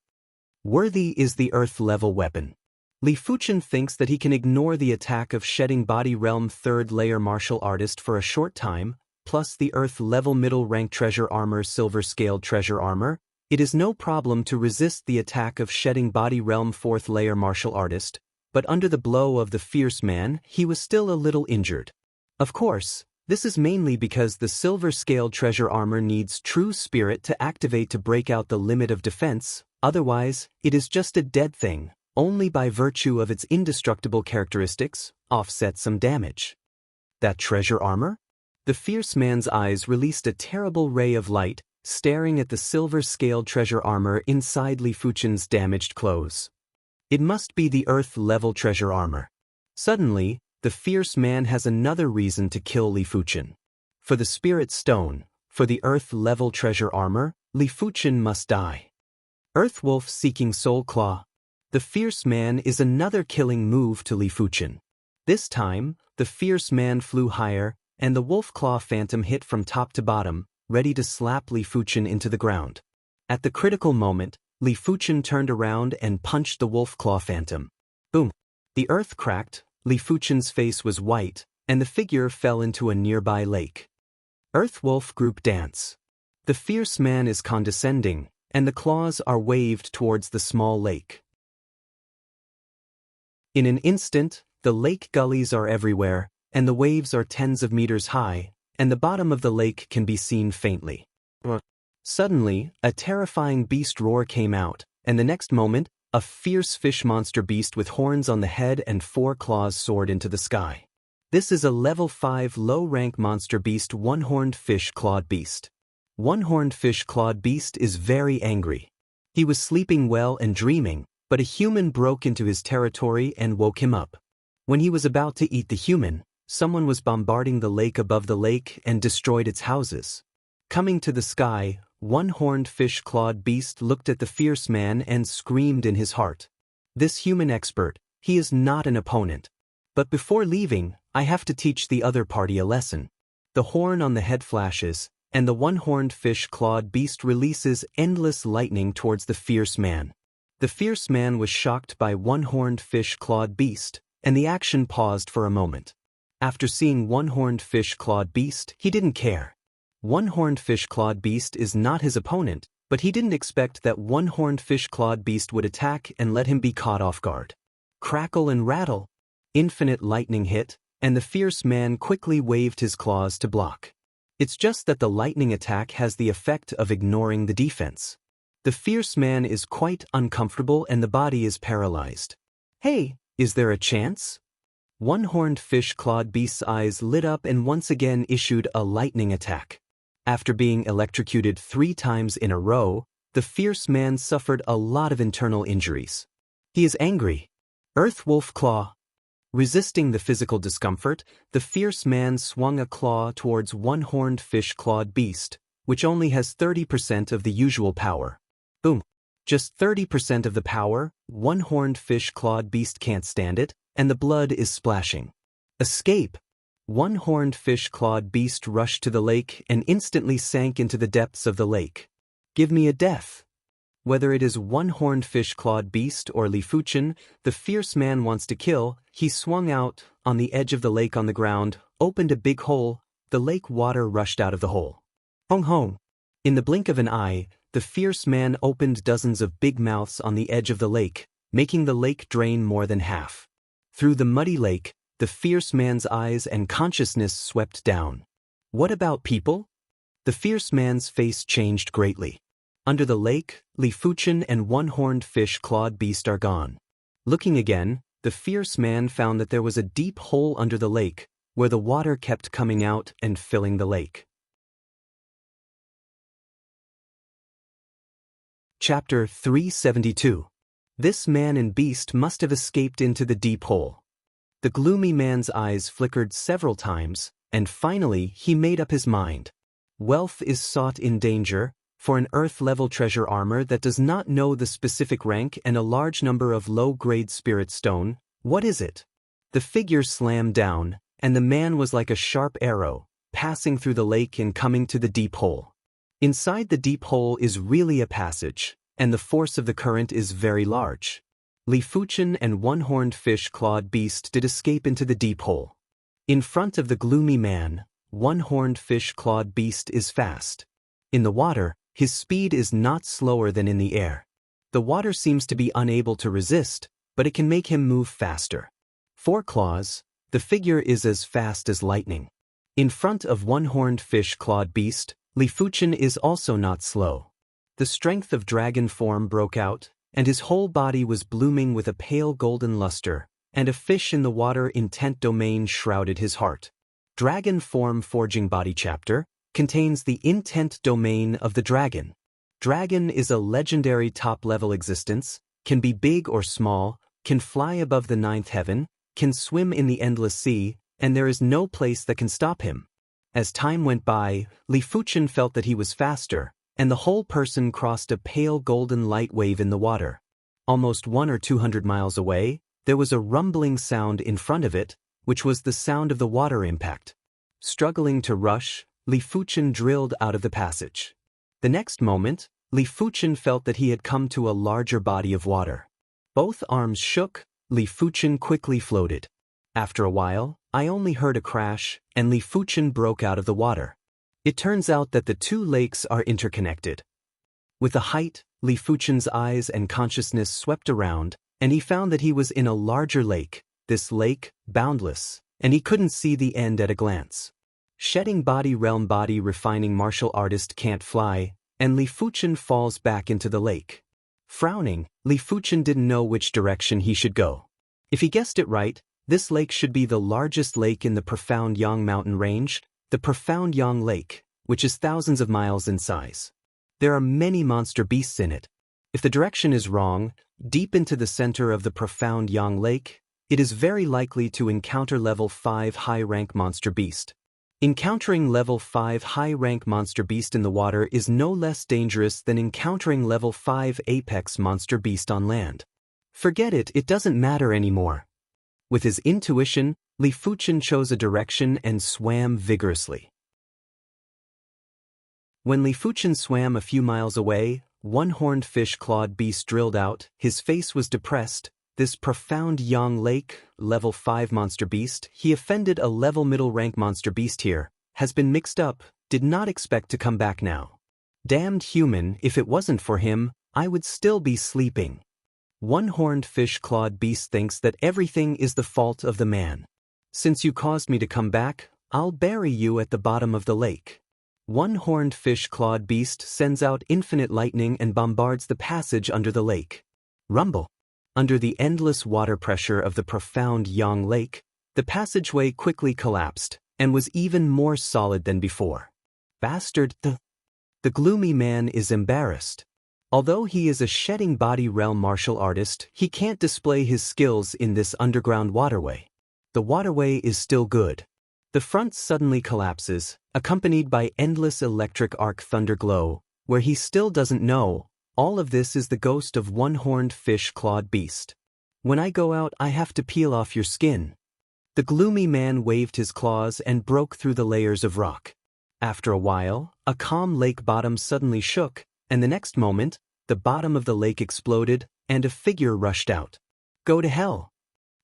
Worthy is the Earth-level weapon. Li Fuchen thinks that he can ignore the attack of Shedding Body Realm 3rd layer martial artist for a short time, plus the Earth-level middle-rank treasure armor silver-scaled treasure armor. It is no problem to resist the attack of Shedding Body Realm 4th layer martial artist, but under the blow of the fierce man, he was still a little injured. Of course, this is mainly because the silver-scaled treasure armor needs true spirit to activate to break out the limit of defense, otherwise, it is just a dead thing, only by virtue of its indestructible characteristics, offset some damage. That treasure armor? The fierce man's eyes released a terrible ray of light, staring at the silver-scaled treasure armor inside Li Fuchen's damaged clothes. It must be the Earth-level treasure armor. Suddenly, the fierce man has another reason to kill Li Fuchen. For the Spirit Stone, for the Earth-level treasure armor, Li Fuchen must die. Earth Wolf seeking Soul Claw. The fierce man is another killing move to Li Fuchen. This time, the fierce man flew higher, and the wolf claw phantom hit from top to bottom, ready to slap Li Fuchen into the ground. At the critical moment, Li Fuchen turned around and punched the wolf claw phantom. Boom! The earth cracked, Li Fuchen's face was white, and the figure fell into a nearby lake. Earth Wolf Group Dance. The fierce man is condescending, and the claws are waved towards the small lake. In an instant, the lake gullies are everywhere, and the waves are tens of meters high, and the bottom of the lake can be seen faintly. Suddenly, a terrifying beast roar came out, and the next moment, a fierce fish monster beast with horns on the head and 4 claws soared into the sky. This is a level 5 low-rank monster beast one-horned fish clawed beast. One-horned fish clawed beast is very angry. He was sleeping well and dreaming, but a human broke into his territory and woke him up. When he was about to eat the human, someone was bombarding the lake above the lake and destroyed its houses. Coming to the sky, one-horned fish-clawed beast looked at the fierce man and screamed in his heart. This human expert, he is not an opponent. But before leaving, I have to teach the other party a lesson. The horn on the head flashes, and the one-horned fish-clawed beast releases endless lightning towards the fierce man. The fierce man was shocked by one-horned fish-clawed beast, and the action paused for a moment. After seeing one-horned fish-clawed beast, he didn't care. One-horned fish-clawed beast is not his opponent, but he didn't expect that one-horned fish-clawed beast would attack and let him be caught off guard. Crackle and rattle. Infinite lightning hit, and the fierce man quickly waved his claws to block. It's just that the lightning attack has the effect of ignoring the defense. The fierce man is quite uncomfortable and the body is paralyzed. Hey, is there a chance? One-horned fish-clawed beast's eyes lit up and once again issued a lightning attack. After being electrocuted 3 times in a row, the fierce man suffered a lot of internal injuries. He is angry. Earth Wolf Claw. Resisting the physical discomfort, the fierce man swung a claw towards one-horned fish-clawed beast, which only has 30% of the usual power. Boom. Just 30% of the power, one-horned fish-clawed beast can't stand it, and the blood is splashing. Escape! One-horned fish-clawed beast rushed to the lake and instantly sank into the depths of the lake. Give me a death. Whether it is one-horned fish-clawed beast or Li Fuchen, the fierce man wants to kill. He swung out, on the edge of the lake on the ground, opened a big hole. The lake water rushed out of the hole. Hong hong! In the blink of an eye, the fierce man opened dozens of big mouths on the edge of the lake, making the lake drain more than half. Through the muddy lake, the fierce man's eyes and consciousness swept down. What about people? The fierce man's face changed greatly. Under the lake, Li Fuchen and one-horned fish-clawed beast are gone. Looking again, the fierce man found that there was a deep hole under the lake, where the water kept coming out and filling the lake. Chapter 372. This man and beast must have escaped into the deep hole. The gloomy man's eyes flickered several times, and finally he made up his mind. Wealth is sought in danger, for an earth-level treasure armor that does not know the specific rank and a large number of low-grade spirit stone. What is it? The figure slammed down, and the man was like a sharp arrow, passing through the lake and coming to the deep hole. Inside the deep hole is really a passage, and the force of the current is very large. Li Fuchen and one-horned fish-clawed beast did escape into the deep hole. In front of the gloomy man, one-horned fish-clawed beast is fast. In the water, his speed is not slower than in the air. The water seems to be unable to resist, but it can make him move faster. 4 claws, the figure is as fast as lightning. In front of one-horned fish-clawed beast, Li Fuchen is also not slow. The strength of dragon form broke out, and his whole body was blooming with a pale golden luster, and a fish in the water intent domain shrouded his heart. Dragon form forging body chapter contains the intent domain of the dragon. Dragon is a legendary top-level existence, can be big or small, can fly above the 9th heaven, can swim in the endless sea, and there is no place that can stop him. As time went by, Li Fuchen felt that he was faster, and the whole person crossed a pale golden light wave in the water. Almost 100 or 200 miles away, there was a rumbling sound in front of it, which was the sound of the water impact. Struggling to rush, Li Fuchen drilled out of the passage. The next moment, Li Fuchen felt that he had come to a larger body of water. Both arms shook, Li Fuchen quickly floated. After a while, I only heard a crash, and Li Fuchen broke out of the water. It turns out that the two lakes are interconnected. With the height, Li Fuchen's eyes and consciousness swept around, and he found that he was in a larger lake, this lake, boundless, and he couldn't see the end at a glance. Shedding body realm body refining martial artist can't fly, and Li Fuchen falls back into the lake. Frowning, Li Fuchen didn't know which direction he should go. If he guessed it right, this lake should be the largest lake in the profound Yang mountain range, the profound Yang Lake, which is thousands of miles in size. There are many monster beasts in it. If the direction is wrong, deep into the center of the profound Yang Lake, it is very likely to encounter level 5 high-rank monster beast. Encountering level 5 high-rank monster beast in the water is no less dangerous than encountering level 5 apex monster beast on land. Forget it, it doesn't matter anymore. With his intuition, Li Fuchen chose a direction and swam vigorously. When Li Fuchen swam a few miles away, one-horned fish-clawed beast drilled out, his face was depressed. This profound Yang Lake, level 5 monster beast, he offended a level middle rank monster beast here, has been mixed up, did not expect to come back now. Damned human, if it wasn't for him, I would still be sleeping. One-horned fish-clawed beast thinks that everything is the fault of the man. Since you caused me to come back, I'll bury you at the bottom of the lake. One-horned fish-clawed beast sends out infinite lightning and bombards the passage under the lake. Rumble. Under the endless water pressure of the profound Yang Lake, the passageway quickly collapsed, and was even more solid than before. Bastard! The gloomy man is embarrassed. Although he is a shedding body realm martial artist, he can't display his skills in this underground waterway. The waterway is still good. The front suddenly collapses, accompanied by endless electric arc thunder glow, where he still doesn't know, all of this is the ghost of one-horned fish-clawed beast. When I go out, I have to peel off your skin. The gloomy man waved his claws and broke through the layers of rock. After a while, a calm lake bottom suddenly shook, and the next moment, the bottom of the lake exploded, and a figure rushed out. Go to hell.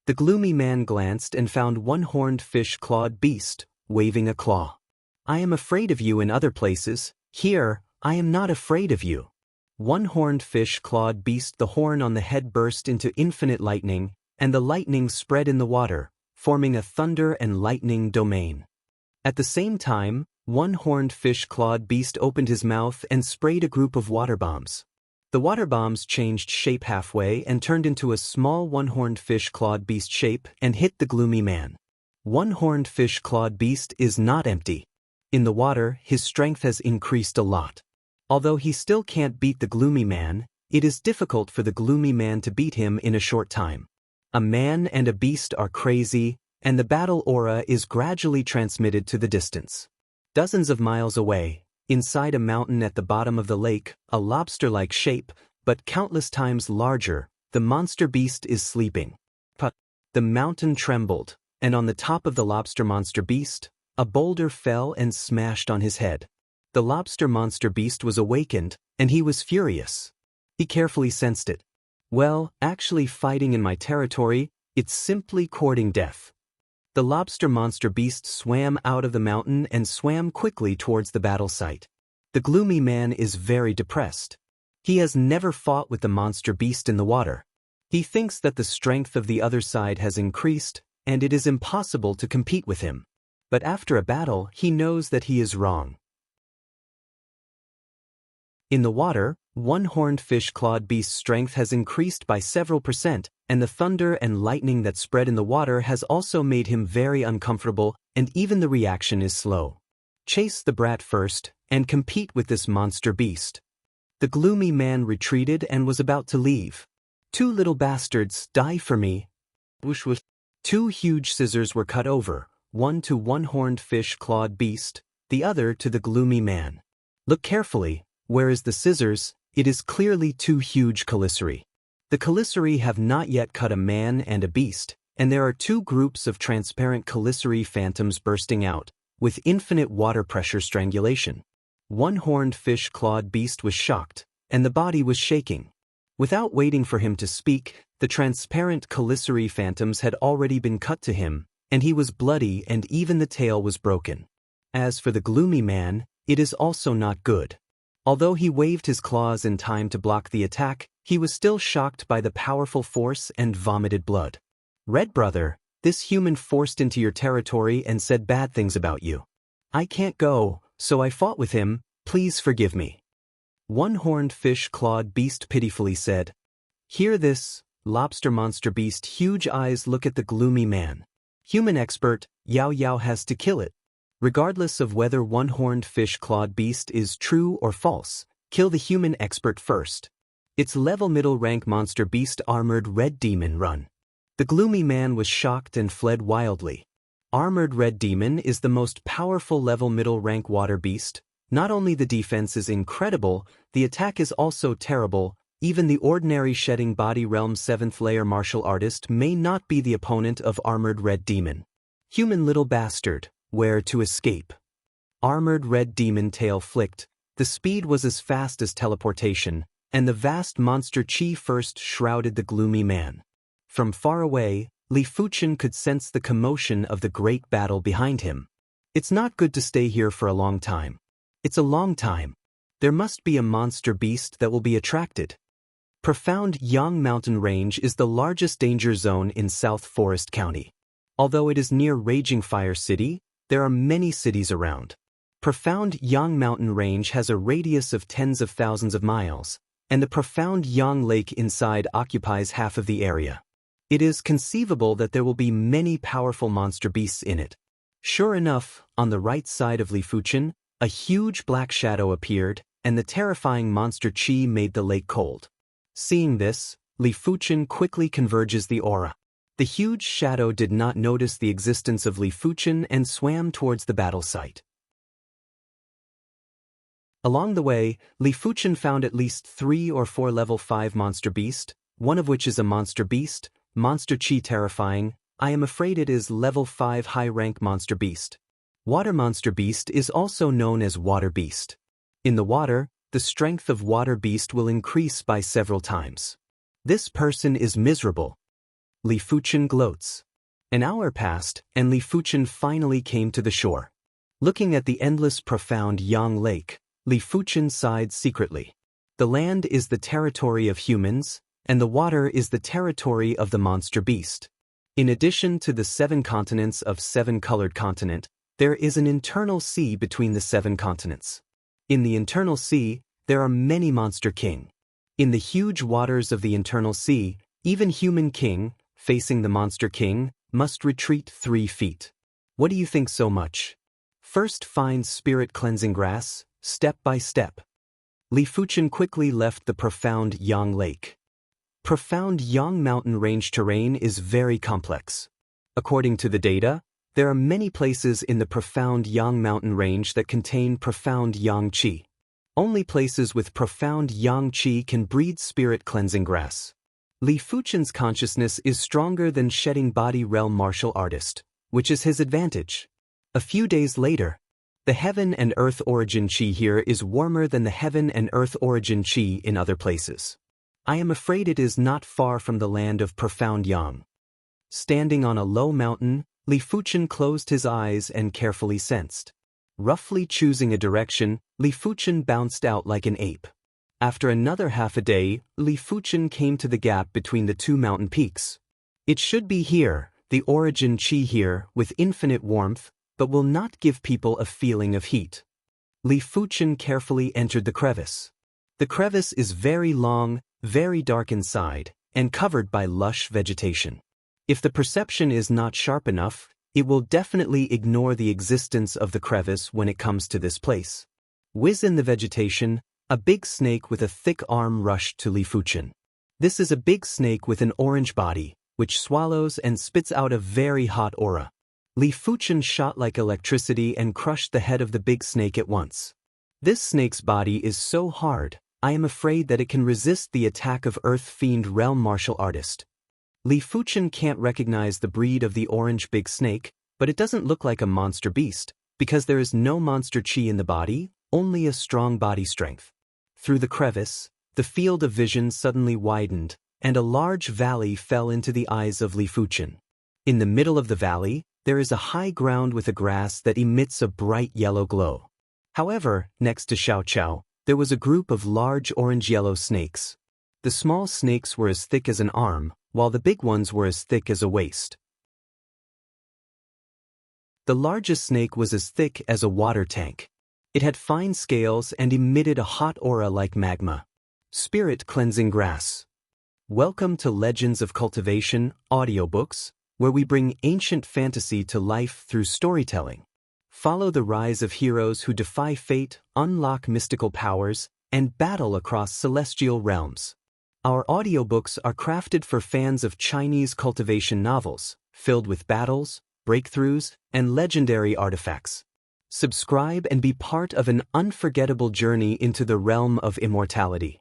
The gloomy man glanced and found one-horned fish-clawed beast, waving a claw. I am afraid of you in other places, here, I am not afraid of you. One-horned fish-clawed beast, the horn on the head burst into infinite lightning, and the lightning spread in the water, forming a thunder and lightning domain. At the same time, one-horned fish-clawed beast opened his mouth and sprayed a group of water bombs. The water bombs changed shape halfway and turned into a small one-horned fish-clawed beast shape and hit the gloomy man. One-horned fish-clawed beast is not empty. In the water, his strength has increased a lot. Although he still can't beat the gloomy man, it is difficult for the gloomy man to beat him in a short time. A man and a beast are crazy, and the battle aura is gradually transmitted to the distance. Dozens of miles away, inside a mountain at the bottom of the lake, a lobster-like shape, but countless times larger, the monster beast is sleeping. The mountain trembled, and on the top of the lobster monster beast, a boulder fell and smashed on his head. The lobster monster beast was awakened, and he was furious. He carefully sensed it. Well, actually fighting in my territory, it's simply courting death. The lobster monster beast swam out of the mountain and swam quickly towards the battle site. The gloomy man is very depressed. He has never fought with the monster beast in the water. He thinks that the strength of the other side has increased, and it is impossible to compete with him. But after a battle, he knows that he is wrong. In the water, one-horned fish-clawed beast's strength has increased by several %, and the thunder and lightning that spread in the water has also made him very uncomfortable, and even the reaction is slow. Chase the brat first, and compete with this monster beast. The gloomy man retreated and was about to leave. Two little bastards, die for me. Whoosh whoosh. Two huge scissors were cut over, one to one-horned fish-clawed beast, the other to the gloomy man. Look carefully, where is the scissors? It is clearly two huge caliceri. The caliceri have not yet cut a man and a beast, and there are two groups of transparent caliceri phantoms bursting out, with infinite water pressure strangulation. One-horned fish-clawed beast was shocked, and the body was shaking. Without waiting for him to speak, the transparent caliceri phantoms had already been cut to him, and he was bloody and even the tail was broken. As for the gloomy man, it is also not good. Although he waved his claws in time to block the attack, he was still shocked by the powerful force and vomited blood. Red brother, this human forced into your territory and said bad things about you. I can't go, so I fought with him, please forgive me. One-horned fish-clawed beast pitifully said. Hear this, lobster monster beast huge eyes look at the gloomy man. Human expert, Yao Yao has to kill it. Regardless of whether one-horned fish-clawed beast is true or false, kill the human expert first. It's level middle rank monster beast armored red demon run. The gloomy man was shocked and fled wildly. Armored red demon is the most powerful level middle rank water beast. Not only the defense is incredible, the attack is also terrible. Even the ordinary shedding body realm 7th layer martial artist may not be the opponent of armored red demon. Human little bastard, where to escape? Armored red demon tail flicked, the speed was as fast as teleportation, and the vast monster chi first shrouded the gloomy man. From far away, Li Fuchen could sense the commotion of the great battle behind him. It's not good to stay here for a long time. It's a long time. There must be a monster beast that will be attracted. Profound Yang Mountain Range is the largest danger zone in South Forest County. Although it is near Raging Fire City, there are many cities around. Profound Yang Mountain Range has a radius of tens of thousands of miles, and the Profound Yang Lake inside occupies half of the area. It is conceivable that there will be many powerful monster beasts in it. Sure enough, on the right side of Li Fuchen, a huge black shadow appeared, and the terrifying monster chi made the lake cold. Seeing this, Li Fuchen quickly converges the aura. The huge shadow did not notice the existence of Li Fuchen and swam towards the battle site. Along the way, Li Fuchen found at least 3 or 4 level 5 monster beast, one of which is a monster beast, monster chi terrifying. I am afraid it is level 5 high rank monster beast. Water monster beast is also known as water beast. In the water, the strength of water beast will increase by several times. This person is miserable. Li Fuchen gloats. An hour passed, and Li Fuchen finally came to the shore. Looking at the endless profound Yang Lake, Li Fuchen sighed secretly. The land is the territory of humans, and the water is the territory of the monster beast. In addition to the 7 continents of 7-colored continent, there is an internal sea between the 7 continents. In the internal sea, there are many monster king. In the huge waters of the internal sea, even human king, facing the monster king, must retreat 3 feet. What do you think so much? First find spirit cleansing grass, step by step. Li Fuchen quickly left the profound Yang Lake. Profound Yang mountain range terrain is very complex. According to the data, there are many places in the profound Yang mountain range that contain profound Yang Qi. Only places with profound Yang Qi can breed spirit cleansing grass. Li Fuchen's consciousness is stronger than shedding body realm martial artist, which is his advantage. A few days later, the heaven and earth origin Qi here is warmer than the heaven and earth origin Qi in other places. I am afraid it is not far from the land of profound Yang. Standing on a low mountain, Li Fuchen closed his eyes and carefully sensed. Roughly choosing a direction, Li Fuchen bounced out like an ape. After another half a day, Li Fuchen came to the gap between the two mountain peaks. It should be here, the origin Qi here, with infinite warmth, but will not give people a feeling of heat. Li Fuchen carefully entered the crevice. The crevice is very long, very dark inside, and covered by lush vegetation. If the perception is not sharp enough, it will definitely ignore the existence of the crevice when it comes to this place. Within the vegetation, a big snake with a thick arm rushed to Li Fuchen. This is a big snake with an orange body, which swallows and spits out a very hot aura. Li Fuchen shot like electricity and crushed the head of the big snake at once. This snake's body is so hard, I am afraid that it can resist the attack of Earth Fiend Realm Martial Artist. Li Fuchen can't recognize the breed of the orange big snake, but it doesn't look like a monster beast, because there is no monster Qi in the body, only a strong body strength. Through the crevice, the field of vision suddenly widened, and a large valley fell into the eyes of Li Fuchen. In the middle of the valley, there is a high ground with a grass that emits a bright yellow glow. However, next to Xiaoqiao, there was a group of large orange-yellow snakes. The small snakes were as thick as an arm, while the big ones were as thick as a waist. The largest snake was as thick as a water tank. It had fine scales and emitted a hot aura like magma. Spirit cleansing grass. Welcome to Legends of Cultivation, audiobooks, where we bring ancient fantasy to life through storytelling. Follow the rise of heroes who defy fate, unlock mystical powers, and battle across celestial realms. Our audiobooks are crafted for fans of Chinese cultivation novels, filled with battles, breakthroughs, and legendary artifacts. Subscribe and be part of an unforgettable journey into the realm of immortality.